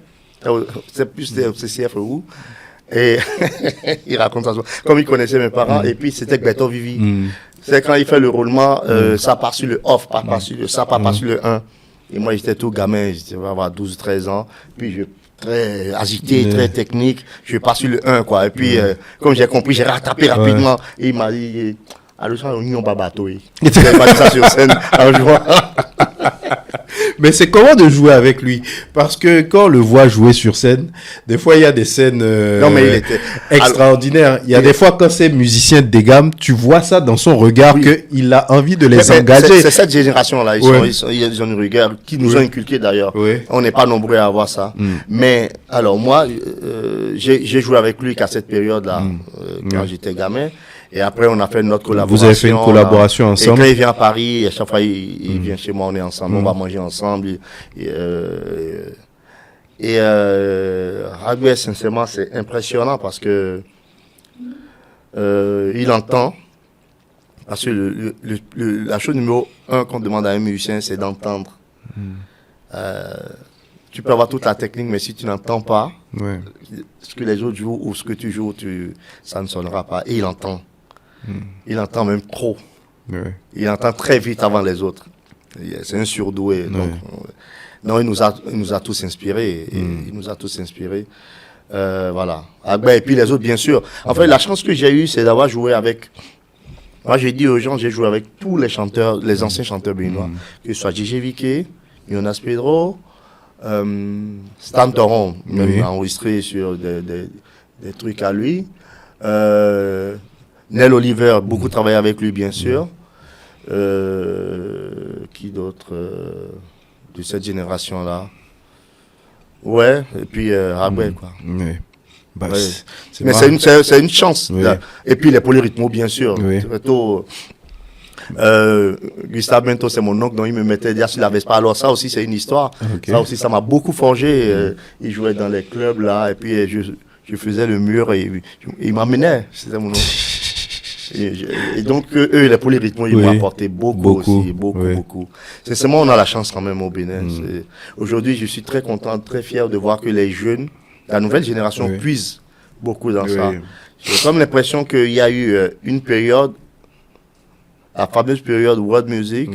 Speaker 1: C'est plus des CCF ou. Et il raconte ça. Comme il connaissait mes parents, et puis c'était Beto Vivi. C'est quand il fait le roulement, ça part sur le off, pas sur le, ça part pas sur le 1. Et moi, j'étais tout gamin, j'étais avoir 12-13 ans. Puis je très agité, très technique. Je passe sur le 1, quoi. Et puis, comme j'ai compris, j'ai rattrapé rapidement. Et il m'a dit, allô, ça, on va bateau. Il m'a dit ça sur scène en jouant.
Speaker 2: Mais c'est comment de jouer avec lui? Parce que quand on le voit jouer sur scène, des fois il y a des scènes
Speaker 1: Non, mais il était
Speaker 2: extraordinaires. Il y a des fois quand ces musiciens de gamme, tu vois ça dans son regard qu'il a envie de les engager.
Speaker 1: C'est cette génération-là, ils ont une rigueur qui nous ont inculqué d'ailleurs. On n'est pas nombreux à avoir ça. Mais alors moi, j'ai joué avec lui qu'à cette période-là, quand j'étais gamin. Et après, on a fait notre collaboration.
Speaker 2: Vous avez fait une collaboration ensemble.
Speaker 1: Et quand il vient à Paris, à chaque fois, il vient chez moi, on est ensemble, on va manger ensemble. Ragouet, sincèrement, c'est impressionnant parce que il entend. Parce que la chose numéro 1 qu'on demande à un musicien, c'est d'entendre. Tu peux avoir toute la technique, mais si tu n'entends pas ce que les autres jouent ou ce que tu joues, ça ne sonnera pas. Et il entend. Il entend même trop. Il entend très vite avant les autres. C'est un surdoué. Donc, non, il nous a tous inspirés. Il nous a tous inspirés. Voilà. Et puis les autres, bien sûr. En fait, la chance que j'ai eue, c'est d'avoir joué avec... Moi, j'ai dit aux gens, j'ai joué avec tous les chanteurs, les anciens chanteurs béninois. Que ce soit Gigi Vicky, Jonas Pedro, Stan Toron, même enregistré sur des trucs à lui. Nel Oliver, beaucoup travaillé avec lui, bien sûr. Qui d'autre de cette génération-là? Ouais, et puis Ragouet, quoi.
Speaker 2: Bah,
Speaker 1: ouais. Mais c'est une chance. Là. Et puis les polyrythmos, bien sûr. Très tôt, Gustave Bento, c'est mon oncle, donc il me mettait déjà sur la Vespa. Alors ça aussi, c'est une histoire. Ça aussi, ça m'a beaucoup forgé. Il jouait dans les clubs, là, et puis je faisais le mur et il m'amenait. C'était mon oncle. Et donc, eux, les polyrythmos, ils m'ont apporté beaucoup aussi, beaucoup. C'est seulement, on a la chance quand même au Bénin. Aujourd'hui, je suis très content, très fier de voir que les jeunes, la nouvelle génération, puise beaucoup dans ça. J'ai comme l'impression qu'il y a eu une période la fameuse période world music,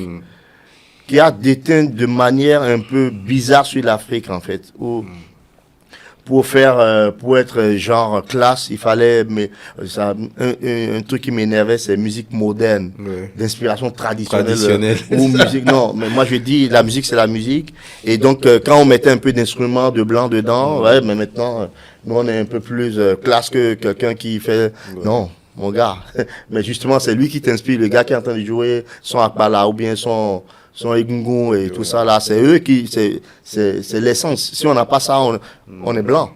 Speaker 1: qui a déteint de manière un peu bizarre sur l'Afrique, en fait, où pour être genre classe, il fallait, mais ça, un truc qui m'énervait, c'est musique moderne, d'inspiration traditionnelle. Ou musique, non, mais moi je dis, la musique c'est la musique, et donc quand on mettait un peu d'instruments de blanc dedans, ouais, mais maintenant, nous on est un peu plus classe que quelqu'un qui fait, non. Mon gars, mais justement c'est lui qui t'inspire, le gars qui est en train de jouer son akbala ou bien son egungun et tout ça là, c'est eux qui, c'est l'essence. Si on n'a pas ça, on est blanc,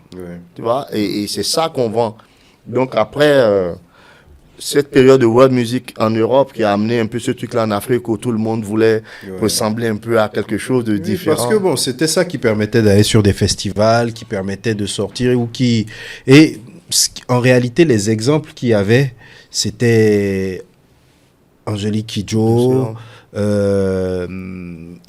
Speaker 1: tu vois, et c'est ça qu'on vend. Donc après cette période de world music en Europe qui a amené un peu ce truc là en Afrique où tout le monde voulait ressembler un peu à quelque chose de différent.
Speaker 2: Parce que bon, c'était ça qui permettait d'aller sur des festivals, qui permettait de sortir ou qui, et en réalité les exemples qu'il y avait, c'était Angélique Kidjo,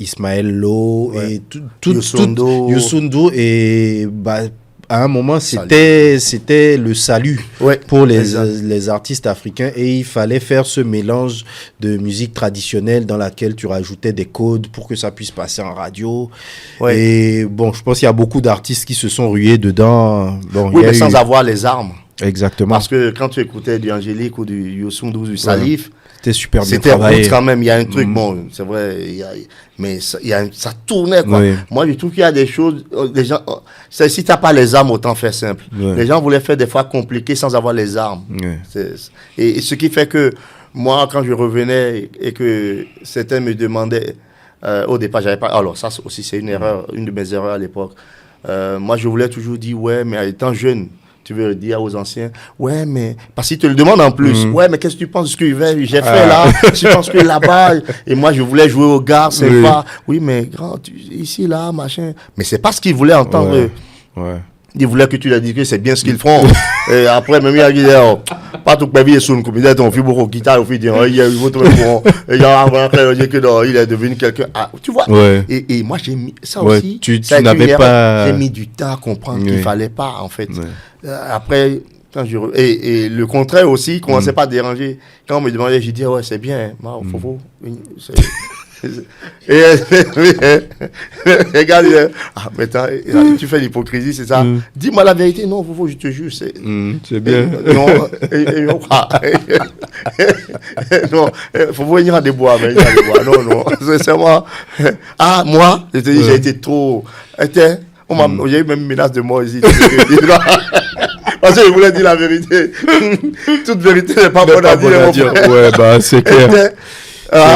Speaker 2: Ismaël Lo et Youssou et bah, à un moment c'était le salut pour les artistes africains, et il fallait faire ce mélange de musique traditionnelle dans laquelle tu rajoutais des codes pour que ça puisse passer en radio. Et bon, je pense qu'il y a beaucoup d'artistes qui se sont rués dedans. Bon,
Speaker 1: mais sans avoir les armes.
Speaker 2: Exactement.
Speaker 1: Parce que quand tu écoutais du Angélique ou du Youssou N'Dour, du Salif,
Speaker 2: c'était super bien travaillé.
Speaker 1: C'était quand même, il y a un truc, bon, c'est vrai, mais ça tournait, quoi. Moi, je trouve qu'il y a des choses, les gens, si t'as pas les armes, autant faire simple. Les gens voulaient faire des fois compliqué sans avoir les armes. Et ce qui fait que, moi, quand je revenais et que certains me demandaient, au départ, j'avais pas, alors ça aussi, c'est une erreur, une de mes erreurs à l'époque. Moi, je voulais toujours dire, ouais, mais étant jeune, tu veux dire aux anciens, ouais, mais, parce qu'ils te le demandent en plus, ouais, mais qu'est-ce que tu penses de ce que j'ai fait là? Tu penses que là-bas, et moi, je voulais jouer au gars, c'est pas, oui, mais grand, ici, là, machin. Mais c'est pas ce qu'ils voulaient entendre. Ils voulaient que tu leur dises que c'est bien ce qu'ils font. Et après, même, il a dit, pas tout le monde est sur une copine, on fait beaucoup de guitare, on fait dire, il est devenu quelqu'un. Ah, tu vois? Et moi, j'ai mis ça aussi.
Speaker 2: Tu n'avais pas.
Speaker 1: J'ai mis du temps à comprendre qu'il fallait pas, en fait. Après, quand et le contraire aussi, commençait pas à déranger. Quand on me demandait, j'ai dit, ouais, c'est bien, faut. Et regarde, mais tu fais l'hypocrisie, c'est ça. Dis-moi la vérité, non, je te jure, c'est
Speaker 2: bien.
Speaker 1: Non, faut venir à des bois, non, c'est moi. Ah, moi, j'ai été trop. J'ai eu même une menace de mort ici. Parce que je voulais dire la vérité. Toute vérité n'est pas bonne à dire.
Speaker 2: Ouais, bah, c'est clair.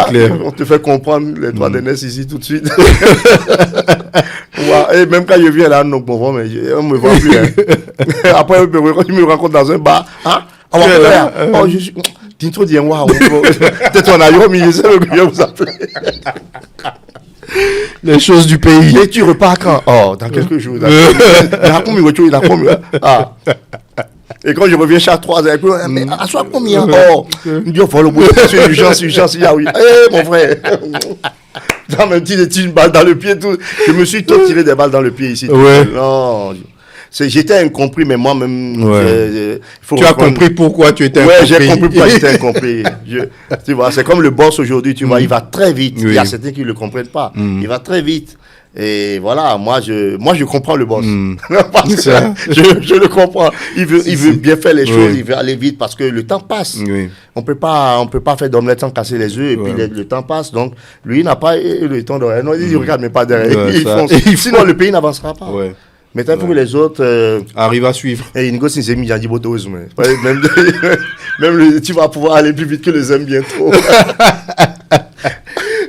Speaker 1: Clair. On te fait comprendre les droits d'aînesse ici tout de suite. Et même quand je viens là, non, bon, mais on me voit plus. Après, je me rencontre dans un bar. On va faire. Oh, je suis. Dis-toi, dis waouh. Peut-être on a eu mais je sais que je vais vous appeler.
Speaker 2: Les choses du pays.
Speaker 1: Et tu repars quand? Oh, dans quelques jours. Et quand je reviens chaque 3 heures, mais à soi combien? Oh, il dit, faut le bout, c'est urgence, il y a oui. Mon frère. Dans mes petits une balle dans le pied, tout. Je me suis tout tiré des balles dans le pied ici. Non. J'étais incompris, mais moi-même.
Speaker 2: Tu as compris pourquoi tu étais incompris.
Speaker 1: Ouais, j'ai compris pourquoi j'étais incompris. Tu vois, c'est comme le boss aujourd'hui, tu vois, il va très vite. Il y a certains qui ne le comprennent pas. Il va très vite. Et voilà, moi je comprends le boss. Parce que je le comprends. Il veut bien faire les choses, il veut aller vite parce que le temps passe. On peut pas faire d'omelette sans casser les œufs et puis le temps passe. Donc lui il n'a pas le temps de rien. Non, il regarde mais pas derrière. Sinon le pays n'avancera pas. Maintenant, il faut que les autres
Speaker 2: arrivent à suivre.
Speaker 1: Et une gosse, c'est mis, j'ai dit, même tu vas pouvoir aller plus vite que les aiment bientôt.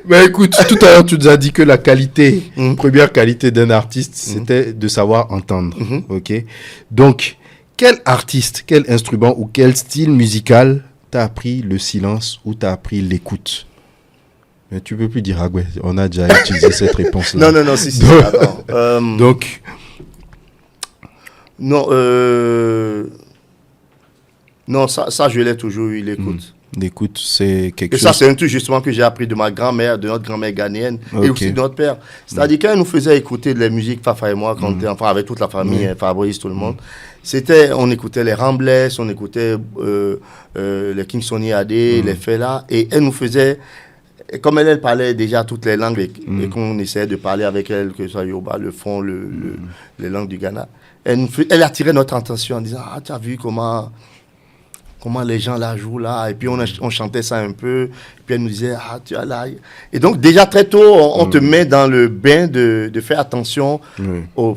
Speaker 2: Mais écoute, tout à l'heure, tu nous as dit que la qualité, première qualité d'un artiste, c'était de savoir entendre. Ok. Donc, quel artiste, quel instrument ou quel style musical t'a appris le silence ou t'a appris l'écoute? Mais tu peux plus dire, ouais, on a déjà utilisé cette réponse-là.
Speaker 1: Non, si.
Speaker 2: Donc.
Speaker 1: Non, ça je l'ai toujours eu, l'écoute.
Speaker 2: Écoute, c'est quelque
Speaker 1: Et
Speaker 2: chose.
Speaker 1: ça, c'est un truc justement que j'ai appris de ma grand-mère, de notre grand-mère ghanéenne et
Speaker 2: Ok.
Speaker 1: aussi de notre père. C'est-à-dire qu'elle nous faisait écouter de la musique, Fafa et moi, quand on était enfant, avec toute la famille, hein, Fabrice, tout le monde. On écoutait les Rambless, on écoutait les King Sonny Adé, les Fela, et elle nous faisait, et comme elle parlait déjà toutes les langues et qu'on essayait de parler avec elle, que ce soit Yoruba, le fond, les langues du Ghana, elle attirait notre attention en disant, ah, tu as vu comment les gens la jouent là, et puis on chantait ça un peu, et puis elle nous disait, ah, tu as là. Et donc, déjà très tôt, on te met dans le bain de faire attention aux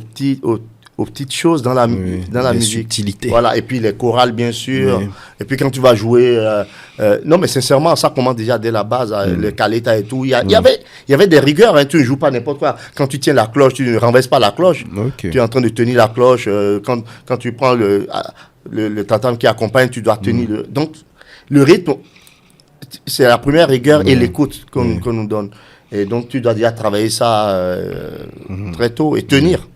Speaker 1: petites choses dans la
Speaker 2: les
Speaker 1: musique.
Speaker 2: subtilités.
Speaker 1: Voilà, et puis les chorales, bien sûr.
Speaker 2: Oui.
Speaker 1: Et puis quand tu vas jouer, non, mais sincèrement, ça commence déjà dès la base, le caleta et tout. Il y avait des rigueurs, hein, tu ne joues pas n'importe quoi. Quand tu tiens la cloche, tu ne renverses pas la cloche.
Speaker 2: Ok.
Speaker 1: Tu es en train de tenir la cloche. Quand tu prends le tantam qui accompagne, tu dois tenir le. Donc, le rythme, c'est la première rigueur et l'écoute qu'on nous donne. Et donc, tu dois déjà travailler ça très tôt et tenir.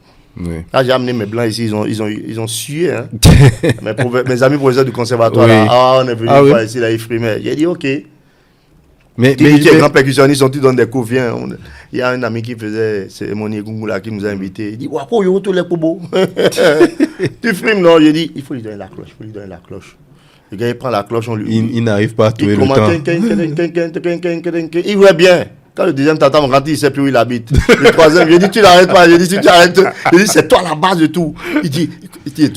Speaker 2: Oui.
Speaker 1: Là, j'ai amené mes blancs ici, ils ont sué. Hein. mes amis professeurs du conservatoire,
Speaker 2: Oui.
Speaker 1: là, on est venu
Speaker 2: oui.
Speaker 1: voir ici, là, ils frimaient. J'ai dit, OK.
Speaker 2: Mais
Speaker 1: Tu es grand percussionniste, on te donne des cours, viens. Il y a un ami qui faisait, c'est mon Gungu là, qui nous a invités. Il dit, Wapo, yo, tous les poubos. Tu frimes, non? J'ai dit, il faut lui donner la cloche, Le gars, il prend la cloche, on lui.
Speaker 2: il n'arrive pas à trouver
Speaker 1: Il
Speaker 2: le temps.
Speaker 1: Il voit bien. Quand le deuxième tatam rentre, il ne sait plus où il habite. Le troisième, j'ai dit, tu n'arrêtes pas. J'ai dit, si tu arrêtes, j'ai dit, c'est toi la base de tout. Il dit, tu es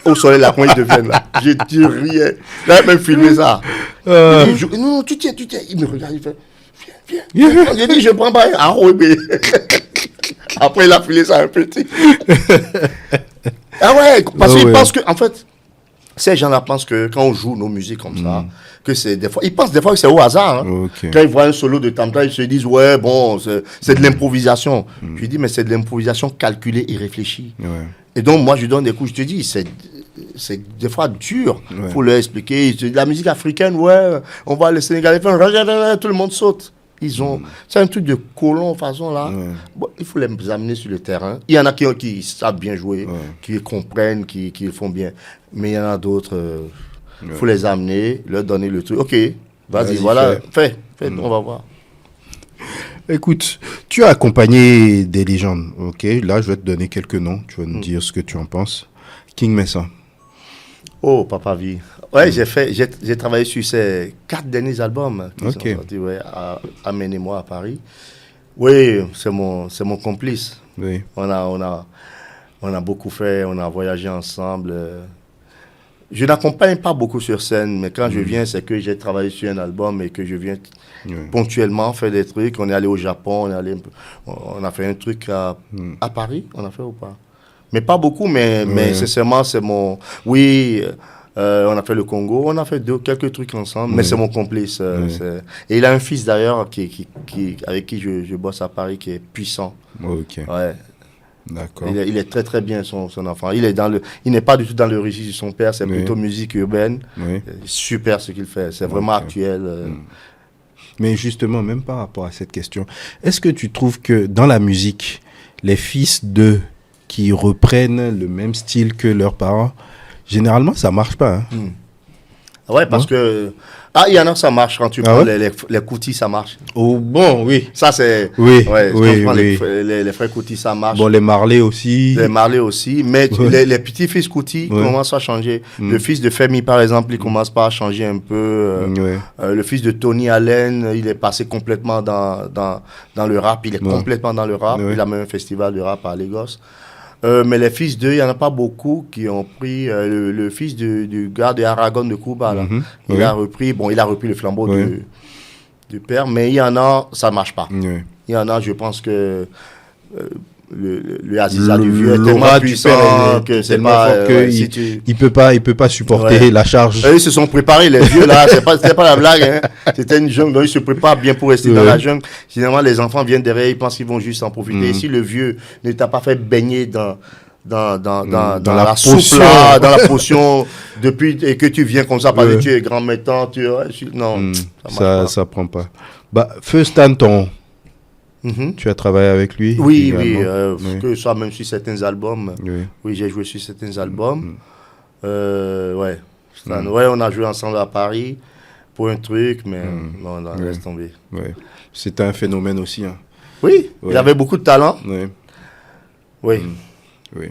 Speaker 1: au soleil là, quand ils deviennent là. J'ai dit, rien. Il a même filmé ça. Il dit, non, tu tiens. Il me regarde, il fait, viens. J'ai dit, je ne prends pas. Ah oui, mais. Après, il a filé ça un petit. Ah ouais, parce qu'il pense que, en fait, ces gens-là pensent que quand on joue nos musiques comme ça, que c'est des fois, ils pensent des fois que c'est au hasard. Hein.
Speaker 2: Ok.
Speaker 1: Quand ils voient un solo de tam-tam, ils se disent, ouais, bon, c'est de l'improvisation. Je lui dis, mais c'est de l'improvisation calculée et réfléchie.
Speaker 2: Ouais.
Speaker 1: Et donc, moi, je lui donne des coups, je te dis, c'est des fois dur. Il faut leur expliquer. La musique africaine, ouais, on voit les Sénégalais faire, tout le monde saute. C'est un truc de colon façon là. Bon, il faut les amener sur le terrain. Il y en a qui savent bien jouer, qui comprennent, qui le font bien. Mais il y en a d'autres, il faut les amener, leur donner le truc. Ok, vas-y, voilà, fais, on va voir.
Speaker 2: Écoute, tu as accompagné des légendes, ok? Là, je vais te donner quelques noms. Tu vas nous dire ce que tu en penses. King Messa.
Speaker 1: Oh, Papa Vie. Ouais, j'ai travaillé sur ces 4 derniers albums qui sont sortis, à Menez-moi à Paris. Oui, c'est mon complice.
Speaker 2: Oui.
Speaker 1: On a beaucoup fait, on a voyagé ensemble. Je n'accompagne pas beaucoup sur scène, mais quand je viens, c'est que j'ai travaillé sur un album et que je viens ponctuellement faire des trucs. On est allé au Japon, on a fait un truc à Paris, on a fait ou pas? Mais pas beaucoup, mais sincèrement, c'est mon... Oui, on a fait le Congo, on a fait quelques trucs ensemble, mais c'est mon complice. Et il a un fils d'ailleurs avec qui je bosse à Paris, qui est puissant.
Speaker 2: Ok.
Speaker 1: Ouais.
Speaker 2: D'accord.
Speaker 1: Il est très très bien son enfant. Il n'est pas du tout dans le registre de son père, c'est plutôt musique urbaine. Super ce qu'il fait, c'est vraiment actuel.
Speaker 2: Mais justement, même par rapport à cette question, est-ce que tu trouves que dans la musique, les fils qui reprennent le même style que leurs parents, généralement ça marche pas. Hein?
Speaker 1: Ouais, parce que... Ah, il y en a, ça marche. Quand tu prends les Kouti, ça marche.
Speaker 2: Oh, bon, oui.
Speaker 1: Ça, c'est...
Speaker 2: Oui,
Speaker 1: ouais,
Speaker 2: oui,
Speaker 1: quand tu prends
Speaker 2: oui.
Speaker 1: les frères Kouti, ça marche.
Speaker 2: Bon, les Marley aussi.
Speaker 1: Les Marley aussi. Mais les petits-fils Kouti commencent à changer. Le fils de Femi, par exemple, il commence pas à changer un peu. Le fils de Tony Allen, il est passé complètement dans le rap. Il est complètement dans le rap. Il a même un festival de rap à Lagos. Mais les fils d'eux, il n'y en a pas beaucoup qui ont pris le fils du gars de Aragon de Cuba. Là. Il a repris le flambeau du père, mais il y en a, ça ne marche pas. Il y en a, je pense que le Aziza du vieux est tellement puissant que c'est pas...
Speaker 2: il peut pas supporter la charge.
Speaker 1: Ils se sont préparés, les vieux là, c'était pas la blague. Hein. C'était une jungle, donc ils se préparent bien pour rester dans la jungle. Finalement, les enfants viennent derrière, ils pensent qu'ils vont juste en profiter. Et si le vieux ne t'a pas fait baigner dans la soupe là, dans la potion, depuis et que tu viens comme ça, parce que tu es grand mettant, non,
Speaker 2: ça prend pas. Bah, Feu Stanton. Tu as travaillé avec lui?
Speaker 1: Oui, que ça, même sur certains albums. Oui, j'ai joué sur certains albums. Ouais, on a joué ensemble à Paris. pour un truc, mais non, laisse tomber.
Speaker 2: Ouais. C'était un phénomène aussi. Hein.
Speaker 1: Oui,
Speaker 2: Ouais.
Speaker 1: il avait beaucoup de talent.
Speaker 2: Ouais.
Speaker 1: Oui.
Speaker 2: Oui.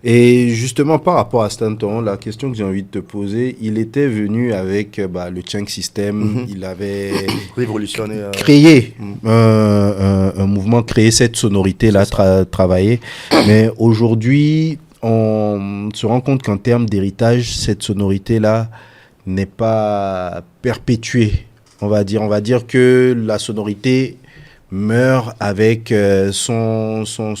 Speaker 2: Et justement, par rapport à Stanton, la question que j'ai envie de te poser, il était venu avec le Chunk System, il avait
Speaker 1: Révolutionné.
Speaker 2: créé un mouvement, créé cette sonorité-là, travaillé. Mais aujourd'hui, on se rend compte qu'en termes d'héritage, cette sonorité-là n'est pas perpétuée. On va dire que la sonorité meurt avec son auteur.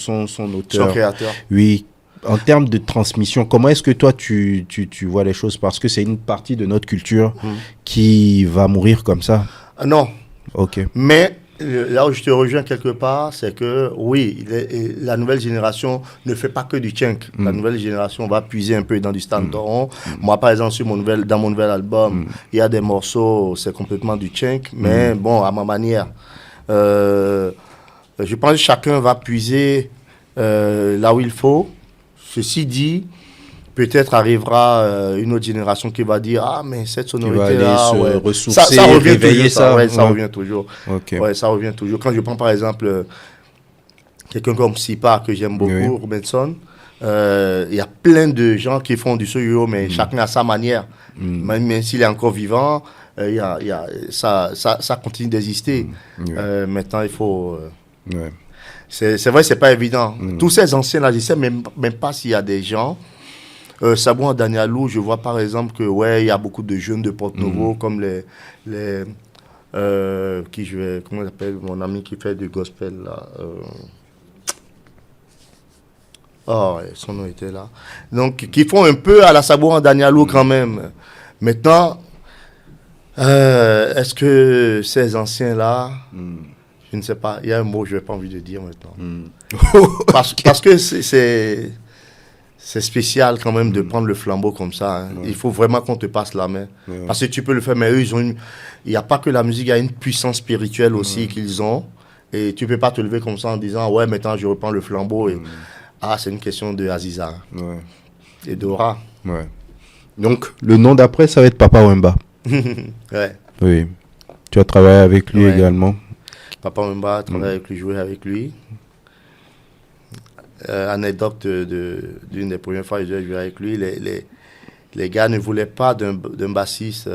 Speaker 1: Son créateur.
Speaker 2: Oui. En termes de transmission, comment est-ce que toi tu vois les choses? Parce que c'est une partie de notre culture qui va mourir comme ça.
Speaker 1: Non.
Speaker 2: Ok.
Speaker 1: Mais là où je te rejoins quelque part, c'est que oui, la nouvelle génération ne fait pas que du chunk. La nouvelle génération va puiser un peu dans du Stanton. Moi, par exemple, dans mon nouvel album, il y a des morceaux, c'est complètement du chunk, mais bon, à ma manière. Je pense que chacun va puiser là où il faut. Ceci dit, peut-être arrivera une autre génération qui va dire ah mais cette sonorité-là,
Speaker 2: ouais, ressourcer,
Speaker 1: ça revient
Speaker 2: réveiller
Speaker 1: toujours, ça,
Speaker 2: ouais.
Speaker 1: ça revient toujours.
Speaker 2: Okay.
Speaker 1: Ouais, ça revient toujours. Quand je prends par exemple quelqu'un comme Sipa que j'aime beaucoup, Robinson, il y a plein de gens qui font du soyo, mais chacun à sa manière. Même s'il est encore vivant, ça continue d'exister. Maintenant, il faut. C'est vrai, c'est pas évident. Tous ces anciens-là, je ne sais même pas s'il y a des gens. Sabouan Danielou, je vois par exemple que il y a beaucoup de jeunes de Porto-Novo, comme comment j'appelle mon ami qui fait du gospel là. Son nom était là. Donc, qui font un peu à la Sabouan Danielou quand même. Maintenant, est-ce que ces anciens-là, je ne sais pas, il y a un mot que je n'ai pas envie de dire maintenant. Parce que c'est spécial quand même de prendre le flambeau comme ça. Hein. Il faut vraiment qu'on te passe la main. Parce que tu peux le faire, mais eux, il n'y a pas que la musique, il y a une puissance spirituelle aussi qu'ils ont. Et tu ne peux pas te lever comme ça en disant, ouais, maintenant je reprends le flambeau. Et, c'est une question de Aziza. Et Dora.
Speaker 2: Ouais. Donc, le nom d'après, ça va être Papa Wemba.
Speaker 1: Ouais.
Speaker 2: Oui. Tu as travaillé avec lui également.
Speaker 1: Papa Wemba, travaillé avec lui, joué avec lui. Anecdote d'une des premières fois que j'ai joué avec lui, les gars ne voulaient pas d'un bassiste.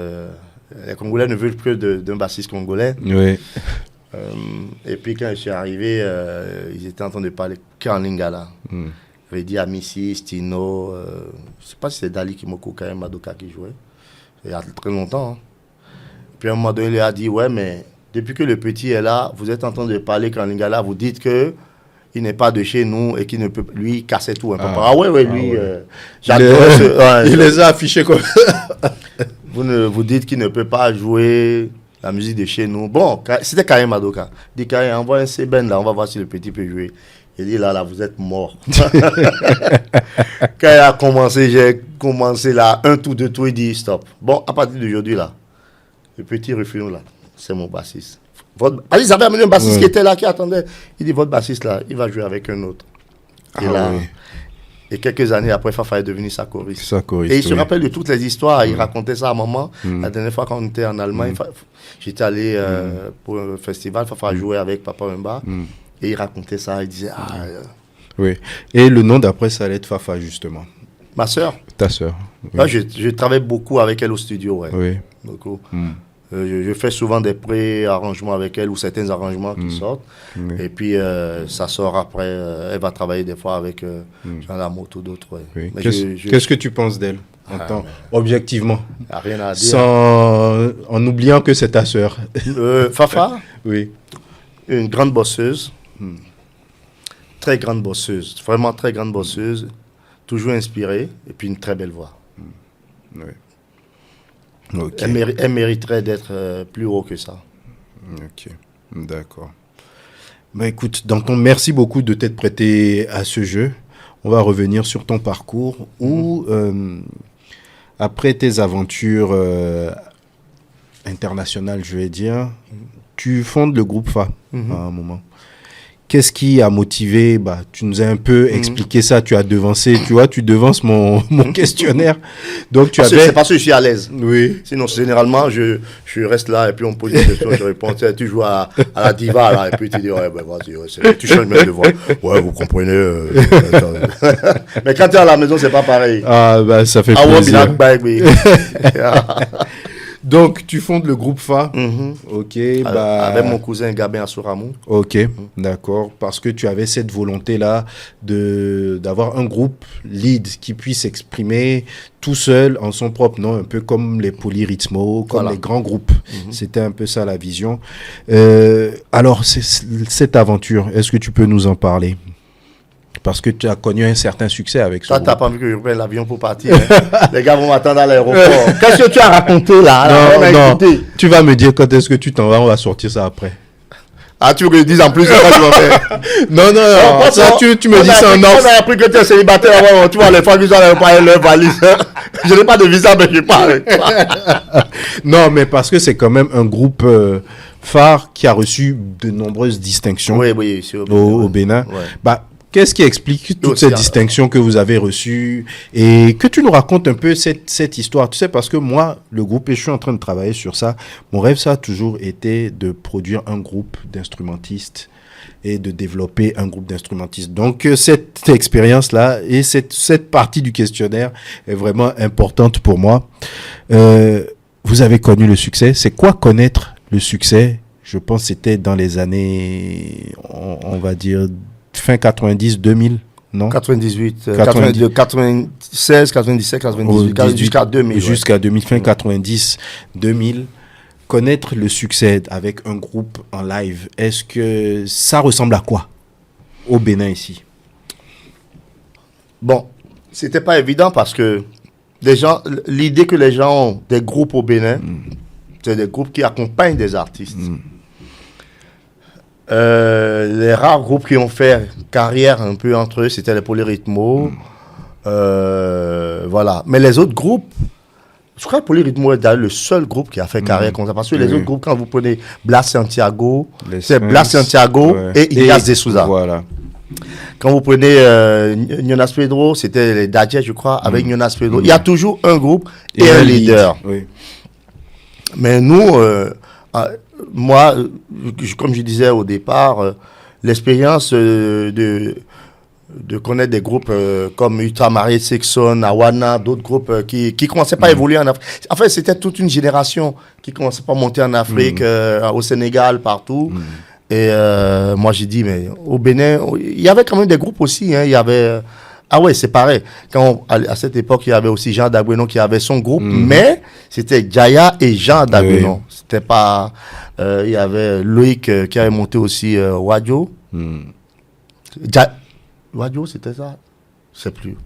Speaker 1: Les Congolais ne veulent plus d'un bassiste congolais.
Speaker 2: Oui.
Speaker 1: Et puis quand je suis arrivé, ils étaient en train de parler qu'en lingala. J'avais dit à Missy, Stino, je ne sais pas si c'est Dali Kimoko, Karim Madoka qui jouait. Il y a très longtemps. Hein. Puis à un moment donné, il a dit, ouais, mais depuis que le petit est là, vous êtes en train de parler qu'en lingala, vous dites que il n'est pas de chez nous et qu'il ne peut lui casser tout. Lui, j'adore
Speaker 2: il les a affichés comme
Speaker 1: vous dites qu'il ne peut pas jouer la musique de chez nous. Bon, c'était Karim Madoka. Il dit, Karim, envoie un C-Ben là, on va voir si le petit peut jouer. Il dit, là, vous êtes mort. Quand il a commencé, j'ai commencé là, un tout, deux tout, il dit, stop. Bon, à partir d'aujourd'hui là, le petit Rufino là, c'est mon bassiste. Ils avaient amené un bassiste qui était là, qui attendait. Il dit, votre bassiste là, il va jouer avec un autre. Et quelques années après, Fafa est devenu sa choriste. Et il se rappelle de toutes les histoires. Il racontait ça à maman. La dernière fois quand on était en Allemagne, j'étais allé pour un festival. Fafa jouait avec Papa Wemba. Et il racontait ça. Il disait,
Speaker 2: Oui. Et le nom d'après, ça allait être Fafa, justement.
Speaker 1: Ma soeur.
Speaker 2: Ta soeur. Oui.
Speaker 1: Là, je travaille beaucoup avec elle au studio. Ouais.
Speaker 2: Oui.
Speaker 1: Beaucoup. Je fais souvent des pré-arrangements avec elle ou certains arrangements qui sortent. Et puis, ça sort après. Elle va travailler des fois avec Jean Lamotte ou d'autres. Ouais.
Speaker 2: Oui. Qu'est-ce que tu penses d'elle objectivement?
Speaker 1: Rien à dire.
Speaker 2: En oubliant que c'est ta sœur.
Speaker 1: Fafa,
Speaker 2: oui.
Speaker 1: Une grande bosseuse. Très grande bosseuse. Vraiment très grande bosseuse. Toujours inspirée. Et puis une très belle voix.
Speaker 2: Oui. Okay.
Speaker 1: Elle mériterait d'être plus haut que ça.
Speaker 2: Ok, d'accord. Bah écoute, Danton, merci beaucoup de t'être prêté à ce jeu. On va revenir sur ton parcours où, après tes aventures internationales, je vais dire, tu fondes le groupe FA à un moment. qu'est-ce qui a motivé? Tu nous as un peu expliqué ça, tu as devancé, tu vois, tu devances mon questionnaire. Donc,
Speaker 1: C'est parce que je suis à l'aise.
Speaker 2: Oui.
Speaker 1: Sinon, généralement, je reste là et puis on me pose des questions, je réponds. Tu joues à la diva, là, et puis tu dis, ouais, vas-y, tu changes même de voix. Ouais, vous comprenez. Mais quand tu es à la maison, c'est pas pareil.
Speaker 2: Ah, ça fait plaisir. Donc, tu fondes le groupe FA. Ok.
Speaker 1: Avec mon cousin Gabin Assoramou.
Speaker 2: Ok, d'accord. Parce que tu avais cette volonté-là d'avoir un groupe lead qui puisse s'exprimer tout seul en son propre nom, un peu comme les Polyrythmo, comme les grands groupes. C'était un peu ça la vision. Alors, cette aventure, est-ce que tu peux nous en parler? Parce que tu as connu un certain succès avec ça.
Speaker 1: Toi, tu n'as pas envie que je prenne l'avion pour partir. Hein? Les gars vont m'attendre à l'aéroport. Qu'est-ce que tu as raconté là?
Speaker 2: Non. Tu vas me dire quand est-ce que tu t'en vas, on va sortir ça après.
Speaker 1: Ah, tu veux que je dise en plus, c'est quoi tu vas faire?
Speaker 2: Non. Ça, tu me dis ça en off.
Speaker 1: On a appris que tu es célibataire. Tu vois, les fois qu'ils ont leur valise. Je n'ai pas de visa, mais je parle.
Speaker 2: Non, mais parce que c'est quand même un groupe phare qui a reçu de nombreuses distinctions au Bénin. Ouais. Qu'est-ce qui explique toutes ces distinctions que vous avez reçues et que tu nous racontes un peu cette histoire? Tu sais, parce que moi, le groupe, et je suis en train de travailler sur ça, mon rêve, ça a toujours été de produire un groupe d'instrumentistes et de développer un groupe d'instrumentistes. Donc, cette expérience-là et cette partie du questionnaire est vraiment importante pour moi. Vous avez connu le succès. C'est quoi connaître le succès? Je pense que c'était dans les années, on va dire, fin 90, 2000, non?
Speaker 1: 98, 96, 97, 98, jusqu'à 2000.
Speaker 2: Jusqu'à 2000, fin 90, 2000. Connaître le succès avec un groupe en live, est-ce que ça ressemble à quoi au Bénin ici?
Speaker 1: Bon, c'était pas évident parce que l'idée que les gens ont des groupes au Bénin, c'est des groupes qui accompagnent des artistes. Les rares groupes qui ont fait carrière un peu entre eux, c'était les Polyrythmo. Voilà. Mais les autres groupes, je crois que Polyrythmo est d'ailleurs le seul groupe qui a fait carrière comme ça. Parce que les autres groupes, quand vous prenez Blas Santiago, c'est Blas Santiago et Ignace de Souza.
Speaker 2: Voilà.
Speaker 1: Quand vous prenez Jonas Pedro, c'était les Dadje, je crois, avec Jonas Pedro. Il y a toujours un groupe et un leader.
Speaker 2: Oui.
Speaker 1: Mais nous, moi, comme je disais au départ, l'expérience de connaître des groupes comme Ultramarié, Sexon, Awana, d'autres groupes qui commençaient pas à évoluer en Afrique. En fait, c'était toute une génération qui commençait pas à monter en Afrique, au Sénégal, partout. Et moi, j'ai dit, mais au Bénin, il y avait quand même des groupes aussi. Hein, il y avait... Ah ouais, c'est pareil. À cette époque, il y avait aussi Jean Dagbenon qui avait son groupe, mais c'était Jaya et Jean Dagbenon. C'était pas... il y avait Loïc qui avait monté aussi Wadjo. Wadjo, c'était ça? Je sais plus.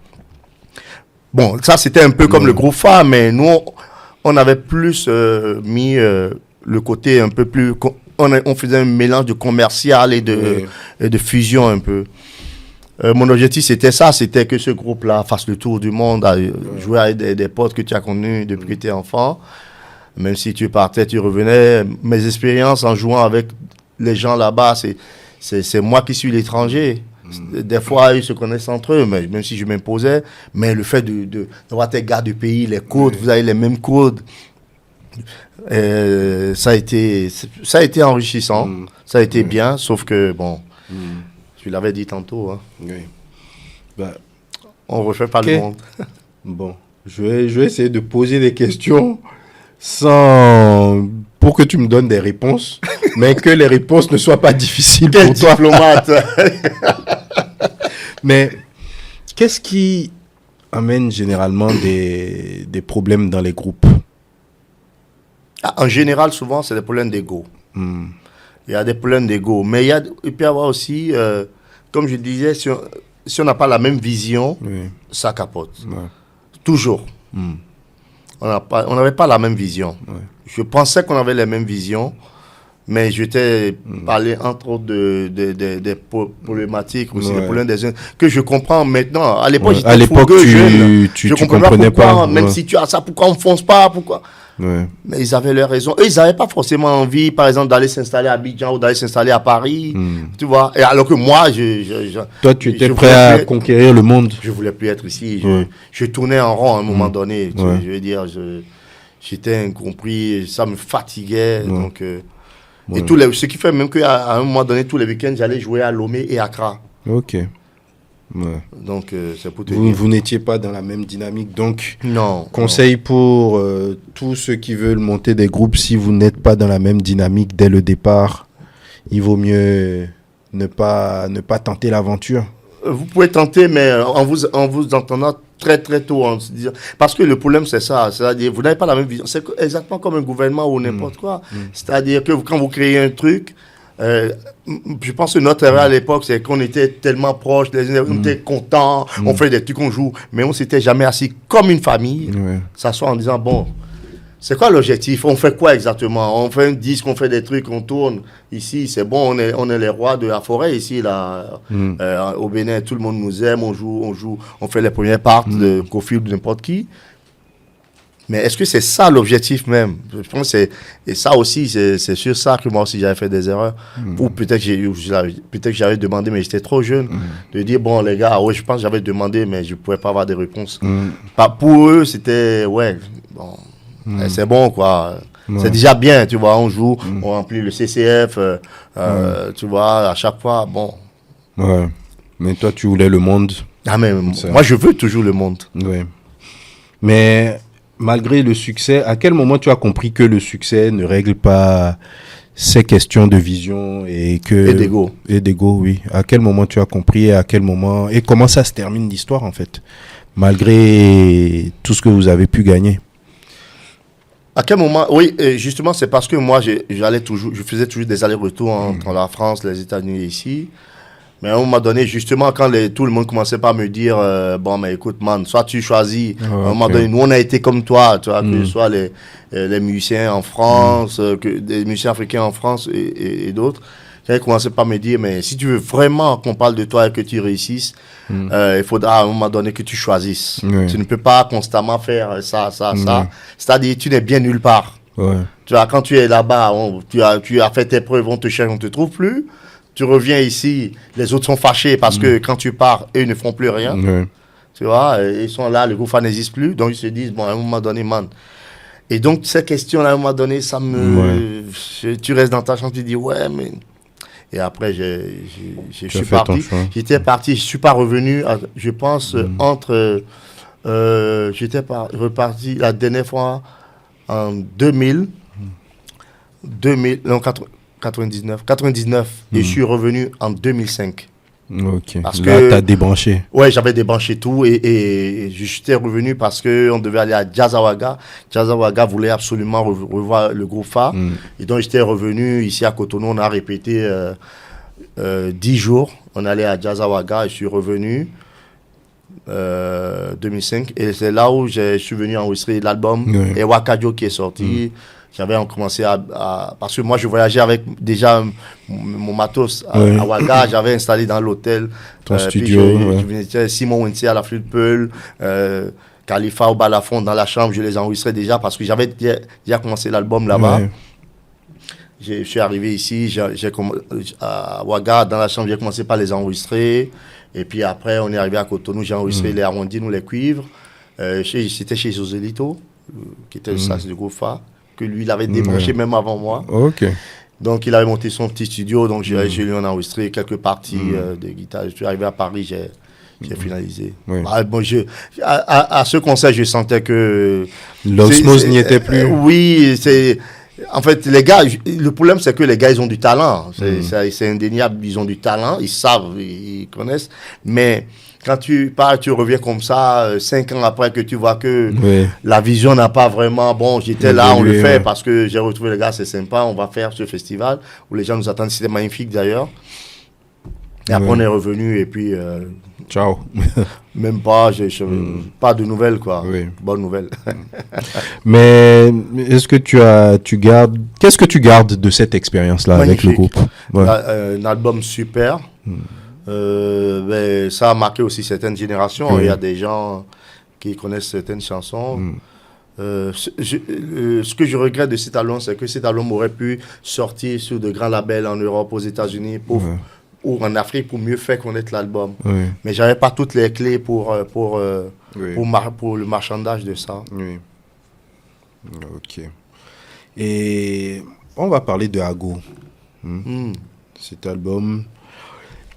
Speaker 1: Bon, ça, c'était un peu comme le groupe FA, mais nous, on avait plus mis le côté un peu plus... On faisait un mélange de commercial et de fusion un peu. Mon objectif, c'était ça, c'était que ce groupe-là fasse le tour du monde, jouer avec des potes que tu as connus depuis que tu es enfant. Même si tu partais, tu revenais. Mes expériences en jouant avec les gens là-bas, c'est moi qui suis l'étranger. Des fois, ils se connaissent entre eux, mais même si je m'imposais. Mais le fait d'avoir tes gars du pays, les codes, vous avez les mêmes codes. Ça a été enrichissant. Ça a été bien, sauf que, bon... Tu l'avais dit tantôt. Hein.
Speaker 2: Oui.
Speaker 1: On ne refait pas le monde.
Speaker 2: Bon, je vais essayer de poser des questions pour que tu me donnes des réponses, mais que les réponses ne soient pas difficiles pour toi.
Speaker 1: Diplomate.
Speaker 2: Mais qu'est-ce qui amène généralement des problèmes dans les groupes?
Speaker 1: En général, souvent, c'est des problèmes d'ego. Il y a des problèmes d'ego. Mais il peut y avoir aussi, comme je disais, si on n'a pas la même vision, ça capote. Ouais. Toujours. On n'avait pas la même vision. Ouais. Je pensais qu'on avait les mêmes visions, mais je t'ai parlé entre autres des problématiques aussi, des problèmes des uns que je comprends maintenant. À l'époque, j'étais fougueux, jeune. Je ne comprenais pas pourquoi, même si tu as ça, pourquoi on ne fonce pas, pourquoi.
Speaker 2: Ouais.
Speaker 1: Mais ils avaient leur raison. Eux, ils n'avaient pas forcément envie, par exemple, d'aller s'installer à Abidjan ou d'aller s'installer à Paris. Tu vois. Et alors que moi,
Speaker 2: Toi, tu étais
Speaker 1: je
Speaker 2: prêt
Speaker 1: voulais
Speaker 2: à
Speaker 1: plus-
Speaker 2: conquérir le monde.
Speaker 1: je voulais plus être ici.
Speaker 2: Ouais.
Speaker 1: Je tournais en rond à un moment donné.
Speaker 2: Ouais.
Speaker 1: Je veux dire, j'étais incompris, ça me fatiguait. Donc,
Speaker 2: Ouais.
Speaker 1: et ce qui fait même qu'à un moment donné, tous les week-ends, j'allais jouer à Lomé et Accra.
Speaker 2: Ok. Ouais.
Speaker 1: Donc, c'est pour te
Speaker 2: Vous,
Speaker 1: dire.
Speaker 2: vous n'étiez pas dans la même dynamique. Donc,
Speaker 1: Non.
Speaker 2: conseil pour tous ceux qui veulent monter des groupes, si vous n'êtes pas dans la même dynamique dès le départ, il vaut mieux ne pas tenter l'aventure.
Speaker 1: Vous pouvez tenter, mais en vous entendant très très tôt. Parce que le problème, c'est ça. C'est-à-dire, vous n'avez pas la même vision. C'est exactement comme un gouvernement ou n'importe quoi. C'est-à-dire que quand vous créez un truc, je pense que notre erreur à l'époque, c'est qu'on était tellement proches, on était contents, on fait des trucs, on joue, mais on s'était jamais assis comme une famille,
Speaker 2: Ouais.
Speaker 1: s'asseoir en disant, bon, c'est quoi l'objectif? On fait quoi exactement? On fait un disque, on fait des trucs, on tourne. Ici, c'est bon, on est les rois de la forêt ici, là. Au Bénin, tout le monde nous aime, on joue, on fait les premières parts de Kofi ou de n'importe qui. Mais est-ce que c'est ça l'objectif même? Je pense que et ça aussi, c'est sur ça que moi aussi j'avais fait des erreurs. Ou peut-être que j'avais demandé, mais j'étais trop jeune, de dire, bon les gars, ouais, je pense que j'avais demandé, mais je ne pouvais pas avoir des réponses. Pas, pour eux, c'était, ouais, bon, c'est bon quoi. C'est déjà bien, tu vois, on joue, on remplit le CCF, tu vois, à chaque fois, bon.
Speaker 2: Ouais. Mais toi, tu voulais le monde.
Speaker 1: Ah mais
Speaker 2: Ça.
Speaker 1: moi je veux toujours le monde.
Speaker 2: Ouais. Mais malgré le succès, à quel moment tu as compris que le succès ne règle pas ces questions de vision et
Speaker 1: d'ego.
Speaker 2: Et d'ego, oui. À quel moment tu as compris et à quel moment et comment ça se termine l'histoire en fait, malgré tout ce que vous avez pu gagner.
Speaker 1: À quel moment? Oui, justement, c'est parce que moi, je faisais toujours des allers-retours entre la France, les États-Unis et ici. Mais à un moment donné, justement, quand tout le monde commençait par me dire, bon, mais écoute, man, soit tu choisis, à un moment donné, nous, on a été comme toi, tu vois, que ce soit les musiciens en France, des musiciens africains en France et d'autres. Ils commençaient par me dire, mais si tu veux vraiment qu'on parle de toi et que tu réussisses, il faudra à un moment donné que tu choisisses. Tu ne peux pas constamment faire ça. C'est-à-dire, tu n'es bien nulle part.
Speaker 2: Ouais.
Speaker 1: Tu vois, quand tu es là-bas, tu as fait tes preuves, on te cherche, on ne te trouve plus. Tu reviens ici, les autres sont fâchés parce que quand tu pars, eux ne font plus rien.
Speaker 2: Ouais.
Speaker 1: Tu vois, ils sont là, le groupe n'existe plus. Donc ils se disent, bon, à un moment donné, man. Et donc, ces questions-là, à un moment donné, ça me. Tu restes dans ta chambre, tu dis, ouais, mais. Et après, je suis parti. J'étais parti, je ne suis pas revenu, je pense, entre. J'étais reparti la dernière fois en 2000. 2000, non, 99, et je suis revenu en 2005.
Speaker 2: Ok.
Speaker 1: Parce
Speaker 2: là,
Speaker 1: que
Speaker 2: tu as débranché.
Speaker 1: Ouais, j'avais débranché tout et je suis revenu parce qu'on devait aller à Jazzawaga. Jazzawaga voulait absolument revoir le groupe Fa. Et donc, j'étais revenu ici à Cotonou. On a répété 10 jours. On allait à Jazzawaga et je suis revenu 2005. Et c'est là où je suis venu enregistrer l'album et Wakajo qui est sorti. J'avais commencé parce que moi, je voyageais avec déjà mon matos à Ouaga. J'avais installé dans l'hôtel.
Speaker 2: Ton studio.
Speaker 1: Puis Simon Wensi à la flûte Peul, Khalifa au balafon dans la chambre. Je les enregistrais déjà parce que j'avais déjà commencé l'album là-bas.
Speaker 2: Ouais.
Speaker 1: Je suis arrivé ici, à Ouaga, dans la chambre, j'ai commencé par les enregistrer. Et puis après, on est arrivé à Cotonou, j'ai enregistré les arrondis, nous les cuivres. C'était chez Joselito, qui était le sax du groupe Fa, que lui, il avait débranché même avant moi.
Speaker 2: Ok.
Speaker 1: Donc, il avait monté son petit studio, donc j'ai lui enregistré quelques parties de guitare. Je suis arrivé à Paris, j'ai finalisé.
Speaker 2: Oui.
Speaker 1: Bon, à ce concert, je sentais que...
Speaker 2: L'osmose n'y était plus.
Speaker 1: Oui, c'est... En fait, les gars, le problème, c'est que les gars, ils ont du talent. C'est indéniable, ils ont du talent, ils savent, ils connaissent. Mais quand tu pars, tu reviens comme ça, 5 ans après que tu vois que la vision n'a pas vraiment... Bon, j'étais là, on le fait parce que j'ai retrouvé les gars, c'est sympa, on va faire ce festival où les gens nous attendent. C'était magnifique d'ailleurs. Et après, on est revenu et puis...
Speaker 2: Ciao.
Speaker 1: Même pas, pas de nouvelles, quoi.
Speaker 2: Oui.
Speaker 1: Bonne nouvelle.
Speaker 2: Mais est-ce que qu'est-ce que tu gardes de cette expérience-là avec le groupe?
Speaker 1: Un album super. Ça a marqué aussi certaines générations. Il y a des gens qui connaissent certaines chansons. Ce que je regrette de cet album, c'est que cet album aurait pu sortir sur de grands labels en Europe, aux États-Unis, ou en Afrique pour mieux faire connaître l'album.
Speaker 2: Oui.
Speaker 1: Mais j'avais pas toutes les clés pour
Speaker 2: Oui.
Speaker 1: pour le marchandage de ça.
Speaker 2: Oui. Ok. Et on va parler de Ago. Cet album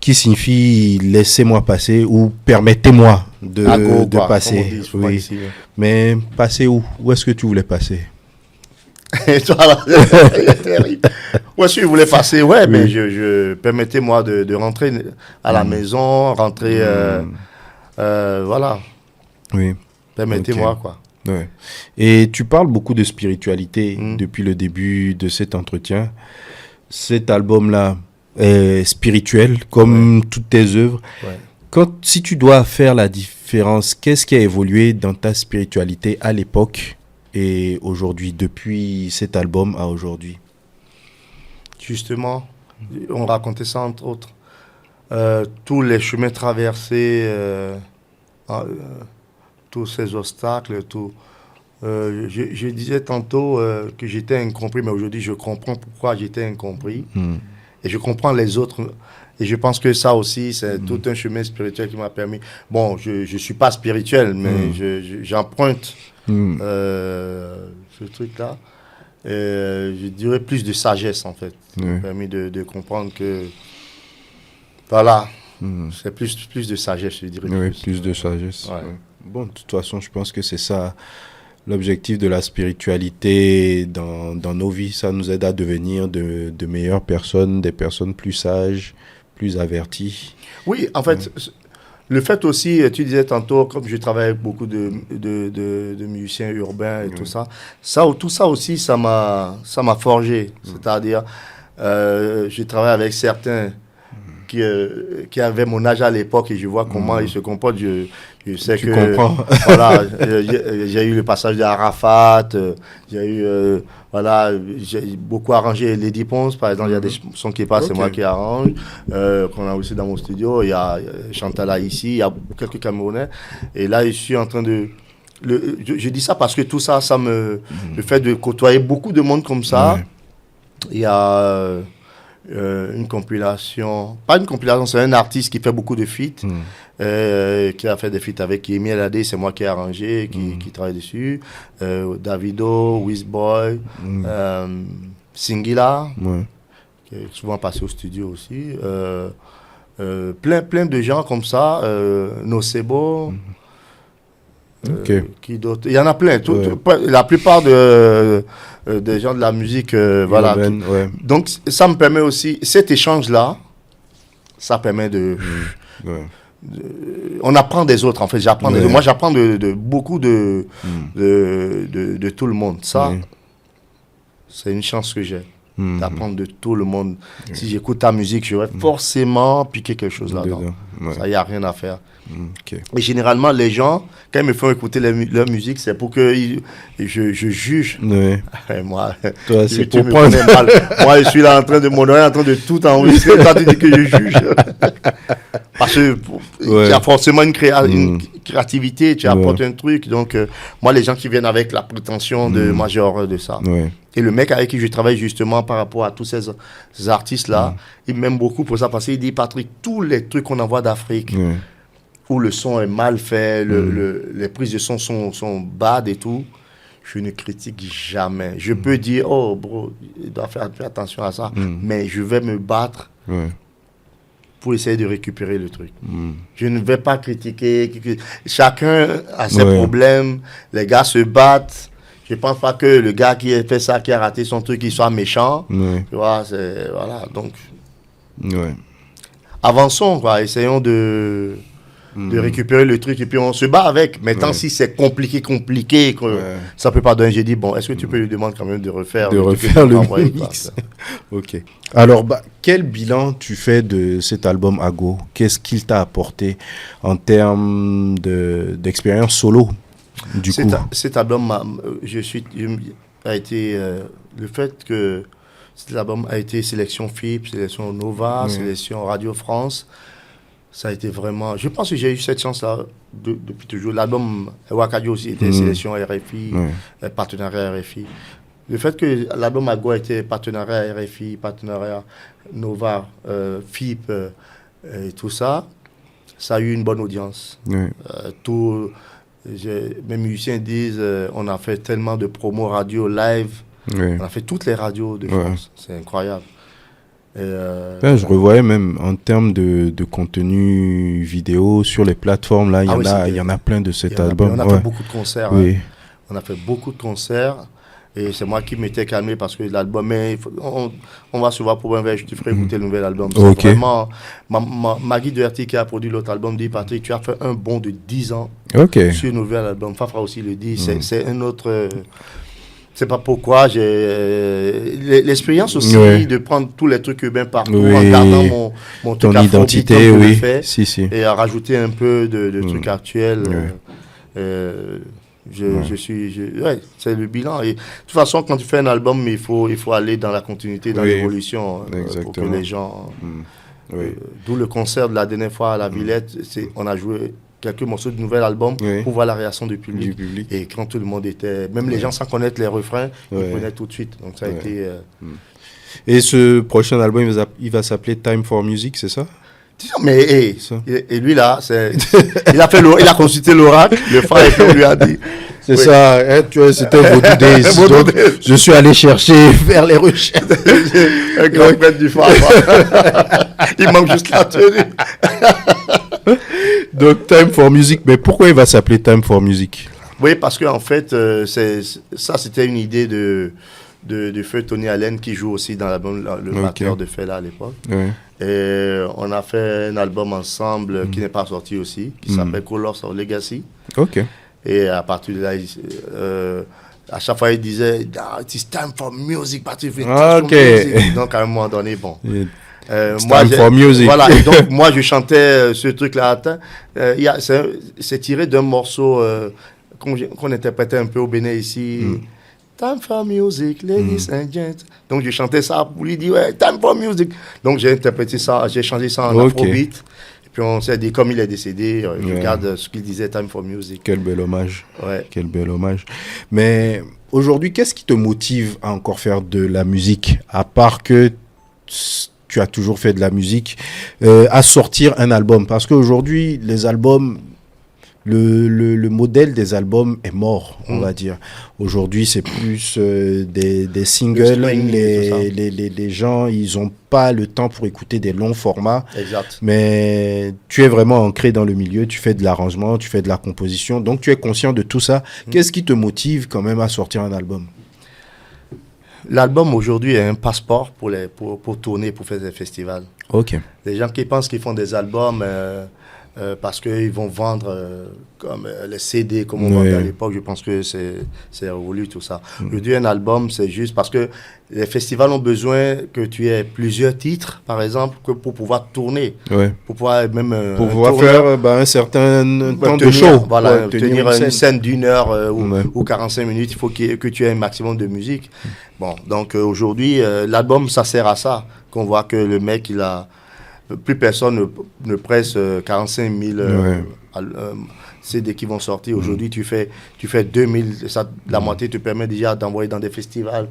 Speaker 2: qui signifie laissez-moi passer ou permettez-moi
Speaker 1: Ago,
Speaker 2: de
Speaker 1: quoi,
Speaker 2: passer.
Speaker 1: comme on dit, je crois
Speaker 2: Oui.
Speaker 1: ici, ouais.
Speaker 2: Mais passer où? Où est-ce que tu voulais passer?
Speaker 1: Et toi, là, c'est terrible. Où est-ce que je voulais passer? Ouais, mais permettez-moi de rentrer à la maison, rentrer, voilà.
Speaker 2: Oui.
Speaker 1: Permettez-moi,
Speaker 2: Ok.
Speaker 1: quoi.
Speaker 2: Ouais. Et tu parles beaucoup de spiritualité
Speaker 1: Mm.
Speaker 2: depuis le début de cet entretien. Cet album-là est spirituel, comme toutes tes œuvres.
Speaker 1: Ouais.
Speaker 2: Si tu dois faire la différence, qu'est-ce qui a évolué dans ta spiritualité à l'époque et aujourd'hui, depuis cet album à aujourd'hui?
Speaker 1: Justement, on racontait ça entre autres. Tous les chemins traversés, tous ces obstacles, tout. Je disais tantôt que j'étais incompris, mais aujourd'hui je comprends pourquoi j'étais incompris. Et je comprends les autres. Et je pense que ça aussi, c'est tout un chemin spirituel qui m'a permis. Bon, je ne suis pas spirituel, mais j'emprunte ce truc-là. Je dirais plus de sagesse, en fait. Ça m'a permis de comprendre que. Voilà. C'est plus de sagesse, je dirais.
Speaker 2: Oui, plus de sagesse.
Speaker 1: Ouais.
Speaker 2: Ouais. Bon, de toute façon, je pense que c'est ça l'objectif de la spiritualité dans nos vies. Ça nous aide à devenir de meilleures personnes, des personnes plus sages, plus averties.
Speaker 1: Oui, en fait, le fait aussi, tu disais tantôt, comme je travaille avec beaucoup de musiciens urbains et tout ça, tout ça aussi, ça m'a forgé. C'est-à-dire, je travaille avec certains qui avaient mon âge à l'époque et je vois comment ils se comportent. Je sais
Speaker 2: Tu
Speaker 1: que
Speaker 2: comprends.
Speaker 1: voilà, j'ai eu le passage d'Arafat, j'ai eu voilà, j'ai beaucoup arrangé Lady Ponce par exemple, il y a des sons qui passent, c'est moi qui arrange, qu'on a aussi dans mon studio, il y a Chantala ici, il y a quelques Camerounais et là je suis en train de je dis ça parce que tout ça le fait de côtoyer beaucoup de monde comme ça, il y a une compilation, pas une compilation, c'est un artiste qui fait beaucoup de feats, qui a fait des feats avec Yemi Alade, c'est moi qui ai arrangé, qui travaille dessus, Davido, Wizboy, Singila, qui est souvent passé au studio aussi, plein de gens comme ça, Nocebo, qui d'autre, il y en a plein, la plupart des gens de la musique, voilà. Donc ça me permet aussi, cet échange-là, ça permet on apprend des autres en fait, j'apprends des autres. Moi j'apprends de beaucoup de tout le monde, ça c'est une chance que j'ai, d'apprendre de tout le monde. Si j'écoute ta musique, je vais forcément piquer quelque chose là-dedans, ça y a rien à faire. Et généralement les gens, quand ils me font écouter leur musique, c'est pour que je juge. Moi,
Speaker 2: toi, c'est
Speaker 1: tu
Speaker 2: pour
Speaker 1: me
Speaker 2: prendre
Speaker 1: connais mal. Moi je suis là en train de m'honorer, en train de tout enregistrer, toi tu dis que je juge. Parce que tu as forcément une créativité, tu apportes un truc. Donc moi les gens qui viennent avec la prétention de moi j'ai horreur de ça. Et le mec avec qui je travaille justement par rapport à tous ces artistes-là, il m'aime beaucoup pour ça parce qu'il dit, Patrick, tous les trucs qu'on envoie d'Afrique, où le son est mal fait, les prises de son sont bad et tout, je ne critique jamais. Je peux dire, oh bro, il doit faire attention à ça, mais je vais me battre pour essayer de récupérer le truc. Je ne vais pas critiquer. Chacun a ses problèmes, les gars se battent. Je ne pense pas que le gars qui a fait ça, qui a raté son truc, il soit méchant. Tu vois, voilà, donc... Avançons, quoi. Essayons de récupérer le truc et puis on se bat avec. Maintenant, si c'est compliqué, ça ne peut pas donner. J'ai dit, bon, est-ce que tu peux lui demander quand même de refaire
Speaker 2: le mix. Ok. Alors, quel bilan tu fais de cet album Ago? Qu'est-ce qu'il t'a apporté en termes d'expérience solo?
Speaker 1: Cet album a été le fait que cet album a été sélection FIP, sélection Nova, sélection Radio France. ça a été vraiment... Je pense que j'ai eu cette chance-là depuis toujours. L'album Wakadio aussi était sélection RFI, partenariat RFI. Le fait que l'album Agua était partenariat RFI, partenariat Nova, FIP et tout ça, ça a eu une bonne audience. Mes musiciens disent on a fait tellement de promos radio live, on a fait toutes les radios de France, c'est incroyable.
Speaker 2: Je revoyais même en termes de contenu vidéo sur les plateformes, là, il y en a plein de cet album.
Speaker 1: On a fait beaucoup de concerts. On a fait beaucoup de concerts. Et c'est moi qui m'étais calmé parce que l'album, mais on va se voir pour un verre, je te ferai écouter le nouvel album. C'est vraiment, Maggie Duerty qui a produit l'autre album dit, Patrick, tu as fait un bond de 10 ans sur le nouvel album. Fafra aussi le dit, c'est un autre... c'est pas pourquoi j'ai l'expérience aussi de prendre tous les trucs urbains partout en gardant mon truc afrobeat comme je le fais et à rajouter un peu de trucs actuels. C'est le bilan. Et de toute façon, quand tu fais un album, il faut aller dans la continuité, dans l'évolution pour que les gens... d'où le concert de la dernière fois à la Villette, on a joué quelques morceaux du nouvel album pour voir la réaction du public. Et quand tout le monde était... Même les gens sans connaître les refrains, ils connaissent tout de suite. Donc ça a été...
Speaker 2: Et ce prochain album, il va s'appeler Time for Music, c'est ça?
Speaker 1: Mais et lui là, il a consulté l'oracle, le frère et on lui a dit.
Speaker 2: C'est ça, tu vois, c'était Vaudou Days. Donc, je suis allé chercher, faire les recherches.
Speaker 1: Un grand maître du phare. Il manque juste la tenue.
Speaker 2: Donc, Time for Music. Mais pourquoi il va s'appeler Time for Music?
Speaker 1: Oui, parce qu'en fait, c'était une idée de feu Tony Allen qui joue aussi dans l'album, le batteur de Fela à l'époque. Et on a fait un album ensemble qui n'est pas sorti aussi, qui s'appelle Colors of Legacy. Et à partir de là, à chaque fois, il disait It's time for music, Patrick. Donc à un moment donné, bon.
Speaker 2: Time for music.
Speaker 1: Voilà, et donc moi je chantais ce truc-là. C'est tiré d'un morceau qu'on interprétait un peu au Bénin ici. Time for music, ladies and gents. Donc, je chantais ça pour lui dire, time for music. Donc, j'ai interprété ça, j'ai changé ça en afrobeat. Et puis, on s'est dit, comme il est décédé, je regarde ce qu'il disait, time for music.
Speaker 2: Quel bel hommage. Quel bel hommage. Mais aujourd'hui, qu'est-ce qui te motive à encore faire de la musique, à part que tu as toujours fait de la musique, à sortir un album? Parce qu'aujourd'hui, les albums... Le modèle des albums est mort, on va dire. Aujourd'hui, c'est plus des singles. Les gens, ils n'ont pas le temps pour écouter des longs formats.
Speaker 1: Exact.
Speaker 2: Mais tu es vraiment ancré dans le milieu. Tu fais de l'arrangement, tu fais de la composition. Donc, tu es conscient de tout ça. Qu'est-ce qui te motive quand même à sortir un album?
Speaker 1: L'album aujourd'hui est un passeport pour tourner, pour faire des festivals. Les gens qui pensent qu'ils font des albums... parce qu'ils vont vendre comme les CD, comme on vendait à l'époque. Je pense que c'est révolu tout ça. Aujourd'hui, un album, c'est juste parce que les festivals ont besoin que tu aies plusieurs titres, par exemple, que pour pouvoir tourner. Pour pouvoir même...
Speaker 2: pour pouvoir faire un certain temps de show.
Speaker 1: Voilà, tenir une scène d'1 heure ou 45 minutes, il faut que tu aies un maximum de musique. Bon, donc aujourd'hui, l'album, ça sert à ça. Qu'on voit que le mec, il a... Plus personne ne presse 45 000 CD qui vont sortir. Aujourd'hui, tu fais 2000, la moitié te permet déjà d'envoyer dans des festivals,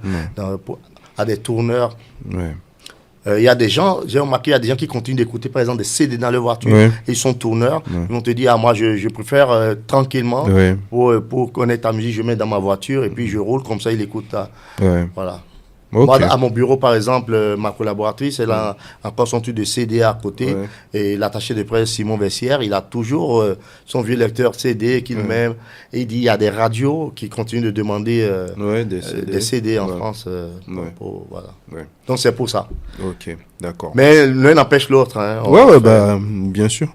Speaker 1: à des tourneurs. Il y a des gens, j'ai remarqué, il y a des gens qui continuent d'écouter par exemple des CD dans leur voiture, ils sont tourneurs, ils vont te dire, moi je préfère tranquillement, pour connaître ta musique, je mets dans ma voiture et puis je roule, comme ça il écoute ta... Voilà. Moi, à mon bureau, par exemple, ma collaboratrice, elle a encore son truc de CD à côté. Et l'attaché de presse, Simon Vessière, il a toujours son vieux lecteur CD qu'il met. Et il dit, il y a des radios qui continuent de demander des CD en France. Voilà. Donc, c'est pour ça.
Speaker 2: D'accord.
Speaker 1: Mais l'un n'empêche l'autre. Hein,
Speaker 2: bien sûr.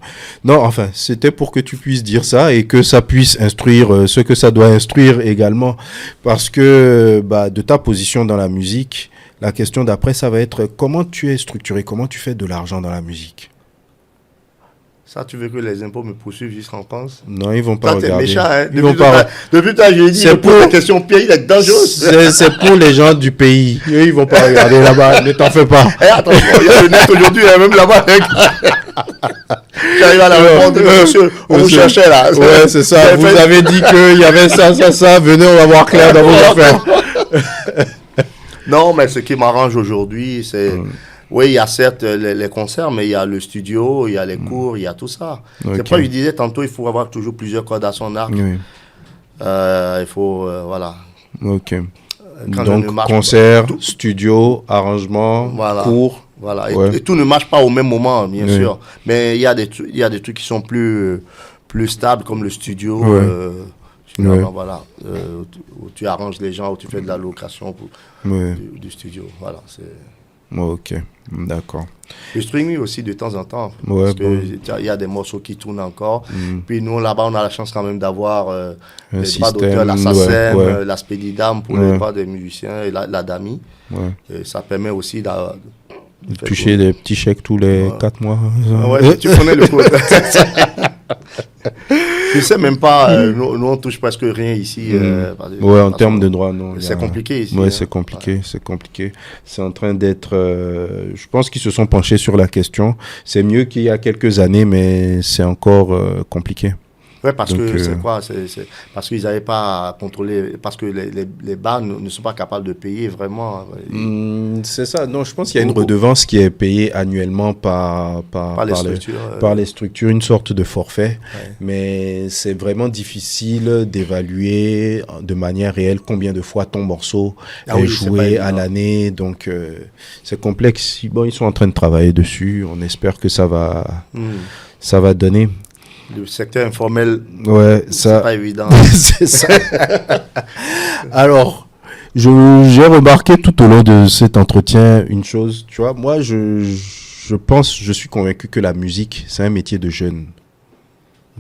Speaker 2: Non, enfin, c'était pour que tu puisses dire ça et que ça puisse instruire ce que ça doit instruire également. Parce que de ta position dans la musique, la question d'après, ça va être comment tu es structuré, comment tu fais de l'argent dans la musique.
Speaker 1: Ça, tu veux que les impôts me poursuivent jusqu'en France?
Speaker 2: Non, ils vont pas regarder.
Speaker 1: Méchant, hein?
Speaker 2: Depuis
Speaker 1: toi, j'ai dit, pour la question pays, il est dangereux.
Speaker 2: C'est pour les gens du pays. Eux, ils vont pas regarder là-bas. Ne t'en fais pas.
Speaker 1: Attention, il y a le net aujourd'hui, même là-bas. J'arrive à la répondre, monsieur, on vous cherchait là.
Speaker 2: Ouais, c'est ça. Vous avez dit qu'il y avait ça. Venez, on va voir clair dans vos affaires.
Speaker 1: Non, mais ce qui m'arrange aujourd'hui, c'est... Oui, il y a certes les concerts, mais il y a le studio, il y a les cours, il y a tout ça. C'est pourquoi je disais tantôt, il faut avoir toujours plusieurs cordes à son arc.
Speaker 2: Oui.
Speaker 1: Il faut, voilà.
Speaker 2: Ok.
Speaker 1: Quand
Speaker 2: Donc, concert, studio, arrangement,
Speaker 1: voilà,
Speaker 2: cours.
Speaker 1: Voilà.
Speaker 2: Ouais.
Speaker 1: Et tout ne marche pas au même moment, bien sûr. Mais il y a des trucs qui sont plus stables, comme le studio. Voilà, où tu arranges les gens, où tu fais de la location du studio. Voilà, c'est...
Speaker 2: Ok, d'accord.
Speaker 1: Le streaming aussi de temps en temps,
Speaker 2: Ouais,
Speaker 1: parce qu'il y a des morceaux qui tournent encore. Puis nous, là-bas, on a la chance quand même d'avoir les droits d'auteur, la SACEM, la Spedidam pour les droits des musiciens et la DAMI. Et ça permet aussi de
Speaker 2: toucher des petits chèques tous les 4 mois.
Speaker 1: Ouais, tu connais le code. Je sais même pas, nous on touche presque rien ici.
Speaker 2: En termes de droits, non.
Speaker 1: C'est compliqué ici.
Speaker 2: Ouais, c'est compliqué, c'est compliqué. C'est en train d'être... je pense qu'ils se sont penchés sur la question. C'est mieux qu'il y a quelques années, mais c'est encore compliqué.
Speaker 1: Ouais, parce que c'est quoi? C'est parce qu'ils n'avaient pas à contrôler, parce que les bars ne sont pas capables de payer vraiment.
Speaker 2: C'est ça. Non, je pense qu'il y a une redevance qui est payée annuellement par les structures, une sorte de forfait. Ouais. Mais c'est vraiment difficile d'évaluer de manière réelle combien de fois ton morceau est joué à l'année. Donc, c'est complexe. Bon, ils sont en train de travailler dessus. On espère que ça va donner.
Speaker 1: Le secteur informel,
Speaker 2: c'est
Speaker 1: pas évident.
Speaker 2: C'est ça. Alors, j'ai remarqué tout au long de cet entretien une chose, tu vois, moi je suis convaincu que la musique, c'est un métier de jeune.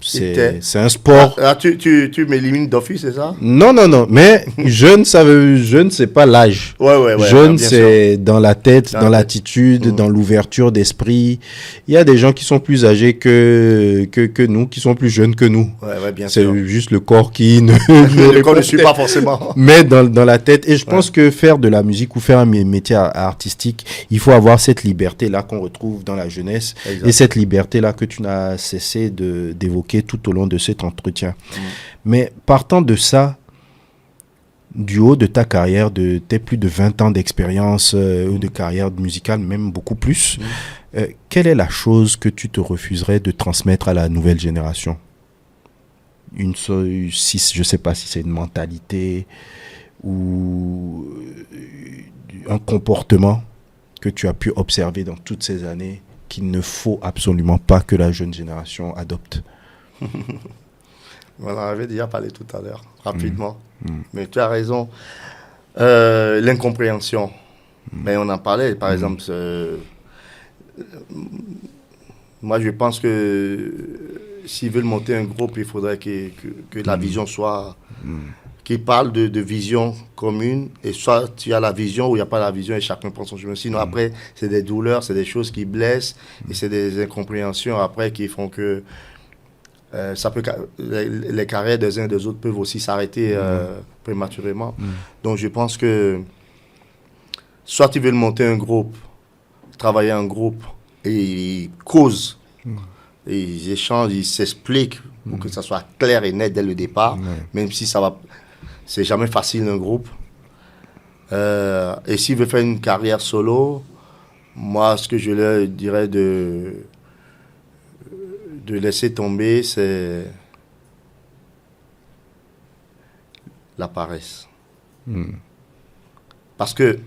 Speaker 2: C'est un sport.
Speaker 1: Tu m'élimines d'office, c'est ça?
Speaker 2: Non. Mais jeune, c'est pas l'âge.
Speaker 1: Ouais,
Speaker 2: jeune, c'est dans la tête, dans l'attitude, dans l'ouverture d'esprit. Il y a des gens qui sont plus âgés que nous, qui sont plus jeunes que nous.
Speaker 1: Ouais, bien sûr.
Speaker 2: C'est juste le corps qui
Speaker 1: le corps ne suit pas forcément.
Speaker 2: Mais dans la tête. Et je pense que faire de la musique ou faire un métier artistique, il faut avoir cette liberté-là qu'on retrouve dans la jeunesse. Exact. Et cette liberté-là que tu n'as cessé d'évoquer tout au long de cet entretien. Mais partant de ça, du haut de ta carrière, de tes plus de 20 ans d'expérience ou de carrière musicale, même beaucoup plus, quelle est la chose que tu te refuserais de transmettre à la nouvelle génération? Je ne sais pas si c'est une mentalité ou un comportement que tu as pu observer dans toutes ces années qu'il ne faut absolument pas que la jeune génération adopte.
Speaker 1: On en avait déjà parlé tout à l'heure, rapidement. Mais tu as raison. L'incompréhension. Mais on en parlait, par exemple. Moi, je pense que s'ils veulent monter un groupe, il faudrait que la vision soit... Qu'ils parlent de vision commune. Et soit tu as la vision ou il n'y a pas la vision et chacun prend son chemin. Sinon, après, c'est des douleurs, c'est des choses qui blessent. Et c'est des incompréhensions après qui font que... les carrières des uns et des autres peuvent aussi s'arrêter prématurément. Donc je pense que soit ils veulent monter un groupe, travailler en groupe, et ils causent, et ils échangent, ils s'expliquent pour que ça soit clair et net dès le départ, même si c'est jamais facile un groupe. Et s'ils veulent faire une carrière solo, moi ce que je leur dirais de laisser tomber, c'est la paresse. Parce que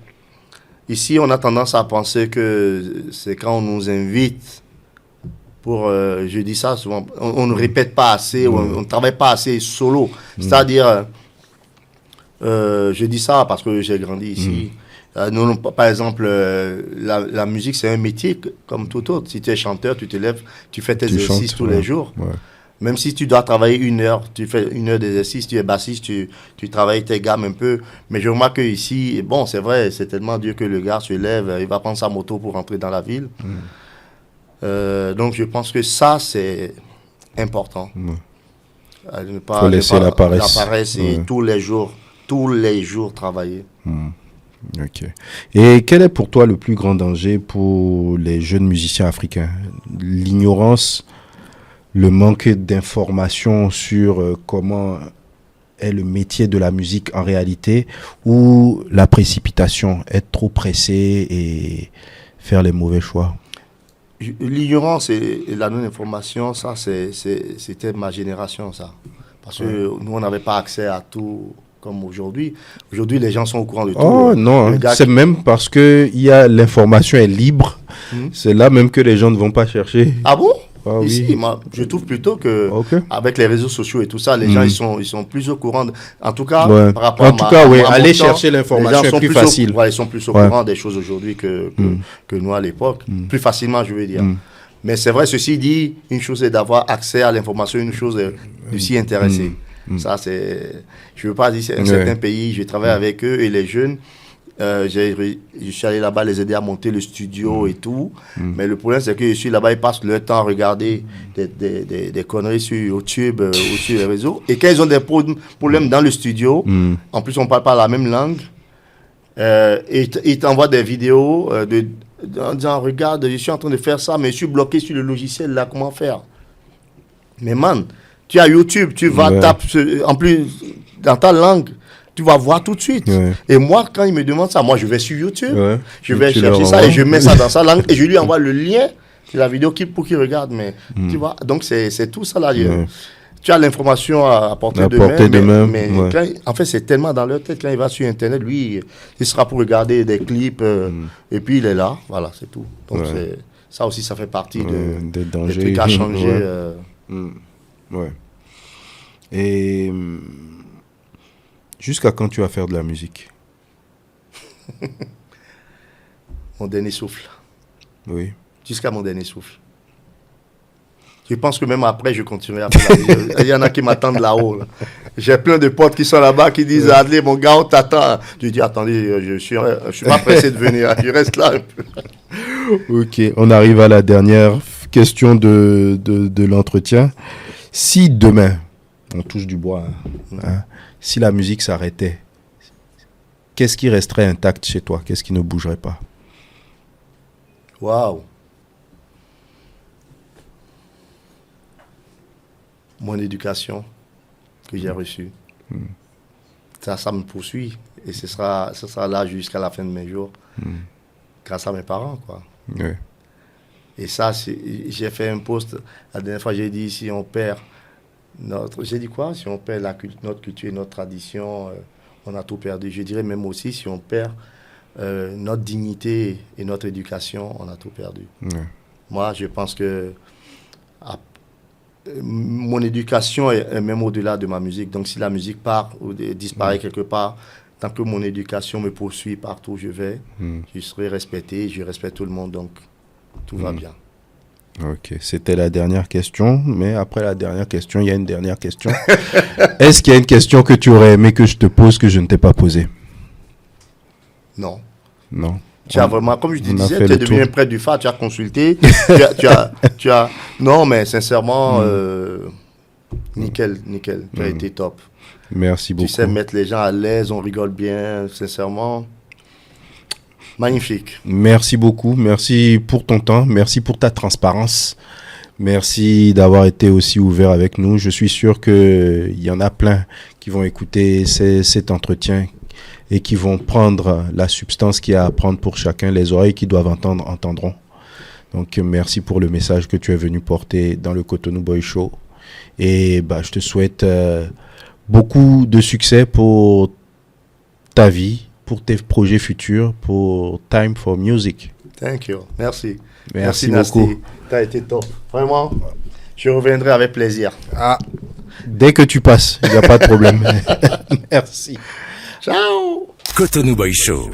Speaker 1: ici, on a tendance à penser que c'est quand on nous invite pour... je dis ça souvent, on ne répète pas assez, on ne travaille pas assez solo. C'est-à-dire, je dis ça parce que j'ai grandi ici. Non, par exemple, la musique, c'est un métier comme tout autre. Si tu es chanteur, tu te lèves, tu fais tes exercices tous les jours. Ouais. Même si tu dois travailler 1 heure, tu fais 1 heure d'exercice, tu es bassiste, tu travailles tes gammes un peu. Mais je remarque qu'ici, bon, c'est vrai, c'est tellement dur que le gars se lève, il va prendre sa moto pour rentrer dans la ville. Donc, je pense que ça, c'est important. Ne pas,
Speaker 2: faut laisser la paresse.
Speaker 1: La paresse et tous les jours travailler.
Speaker 2: Ok. Et quel est pour toi le plus grand danger pour les jeunes musiciens africains? L'ignorance le manque d'informations sur comment est le métier de la musique en réalité, ou la précipitation, être trop pressé et faire les mauvais choix?
Speaker 1: L'ignorance et la non-information, ça, c'était ma génération, ça. Parce que nous, on n'avait pas accès à tout comme aujourd'hui. Aujourd'hui, les gens sont au courant de tout.
Speaker 2: Oh non, c'est même parce que l'information est libre. C'est là même que les gens ne vont pas chercher.
Speaker 1: Ah bon?
Speaker 2: Ah,
Speaker 1: Ici,
Speaker 2: oui.
Speaker 1: je trouve plutôt que avec les réseaux sociaux et tout ça, les gens ils sont plus au courant. En tout cas, par rapport à
Speaker 2: aller
Speaker 1: mon temps,
Speaker 2: chercher l'information est plus facile.
Speaker 1: Ils sont plus au courant des choses aujourd'hui que nous à l'époque. Plus facilement, je veux dire. Mais c'est vrai, ceci dit, une chose est d'avoir accès à l'information, une chose est de s'y intéresser. Ça, c'est... Je ne veux pas dire c'est un certain pays, je travaille avec eux et les jeunes. Je suis allé là-bas les aider à monter le studio et tout. Mais le problème, c'est que je suis là-bas, ils passent leur temps à regarder des conneries sur YouTube ou sur les réseaux. Et quand ils ont des problèmes dans le studio, en plus, on ne parle pas la même langue, ils t'envoient des vidéos en disant, regarde, je suis en train de faire ça, mais je suis bloqué sur le logiciel, là, comment faire? Mais man, tu as YouTube, tu vas taper, en plus, dans ta langue, tu vas voir tout de suite. Et moi, quand il me demande ça, moi, je vais sur YouTube, je vais chercher ça et je mets ça dans sa langue et je lui envoie le lien de la vidéo pour qu'il regarde. Mais tu vois, donc c'est tout ça là. Tu as l'information à portée de main, mais quand, en fait, c'est tellement dans leur tête. Quand il va sur Internet, lui, il sera pour regarder des clips et puis il est là. Voilà, c'est tout. Donc ça aussi, ça fait partie
Speaker 2: des dangers.
Speaker 1: Des trucs à changer.
Speaker 2: Ouais. Et jusqu'à quand tu vas faire de la musique?
Speaker 1: Mon dernier souffle.
Speaker 2: Oui.
Speaker 1: Jusqu'à mon dernier souffle. Je pense que même après, je continuerai à faire la musique. Il y en a qui m'attendent là-haut. Là. J'ai plein de potes qui sont là-bas qui disent Adley, mon gars, on t'attend. Je dis attendez, je suis pas pressé de venir. Je reste là un peu.
Speaker 2: Ok, on arrive à la dernière question de l'entretien. Si demain, on touche du bois, si la musique s'arrêtait, qu'est-ce qui resterait intact chez toi? Qu'est-ce qui ne bougerait pas?
Speaker 1: Waouh! Mon éducation que j'ai reçue. Ça me poursuit. Et ce sera là jusqu'à la fin de mes jours. Grâce à mes parents, quoi.
Speaker 2: Oui.
Speaker 1: Et ça, j'ai fait un post. La dernière fois, j'ai dit, si on perd j'ai dit quoi? Si on perd notre culture et notre tradition, on a tout perdu. Je dirais même aussi, si on perd notre dignité et notre éducation, on a tout perdu. Moi, je pense que mon éducation est même au-delà de ma musique. Donc, si la musique part ou disparaît quelque part, tant que mon éducation me poursuit partout où je vais, je serai respecté, je respecte tout le monde, donc tout va bien.
Speaker 2: Ok, c'était la dernière question, mais après la dernière question, il y a une dernière question. Est-ce qu'il y a une question que tu aurais aimé que je te pose que je ne t'ai pas posée?
Speaker 1: Non.
Speaker 2: Non.
Speaker 1: Tu as vraiment, comme je te disais, tu es devenu un prêtre du phare, tu as consulté, tu as... Non, mais sincèrement, nickel, tu as été top.
Speaker 2: Merci beaucoup.
Speaker 1: Tu sais mettre les gens à l'aise, on rigole bien, sincèrement. Magnifique.
Speaker 2: Merci beaucoup, merci pour ton temps, merci pour ta transparence. Merci d'avoir été aussi ouvert avec nous. Je suis sûr qu'il y en a plein qui vont écouter cet entretien et qui vont prendre la substance qu'il y a à prendre pour chacun. Les oreilles qui doivent entendre, entendront. Donc, merci pour le message que tu es venu porter dans le Cotonou Boy Show. Et je te souhaite beaucoup de succès pour ta vie, pour tes projets futurs, pour Time for Music.
Speaker 1: Thank you. Merci.
Speaker 2: Merci beaucoup.
Speaker 1: Tu as été top. Vraiment, je reviendrai avec plaisir.
Speaker 2: Dès que tu passes, il n'y a pas de problème. Merci.
Speaker 1: Ciao.
Speaker 3: Cotonou Boy Show.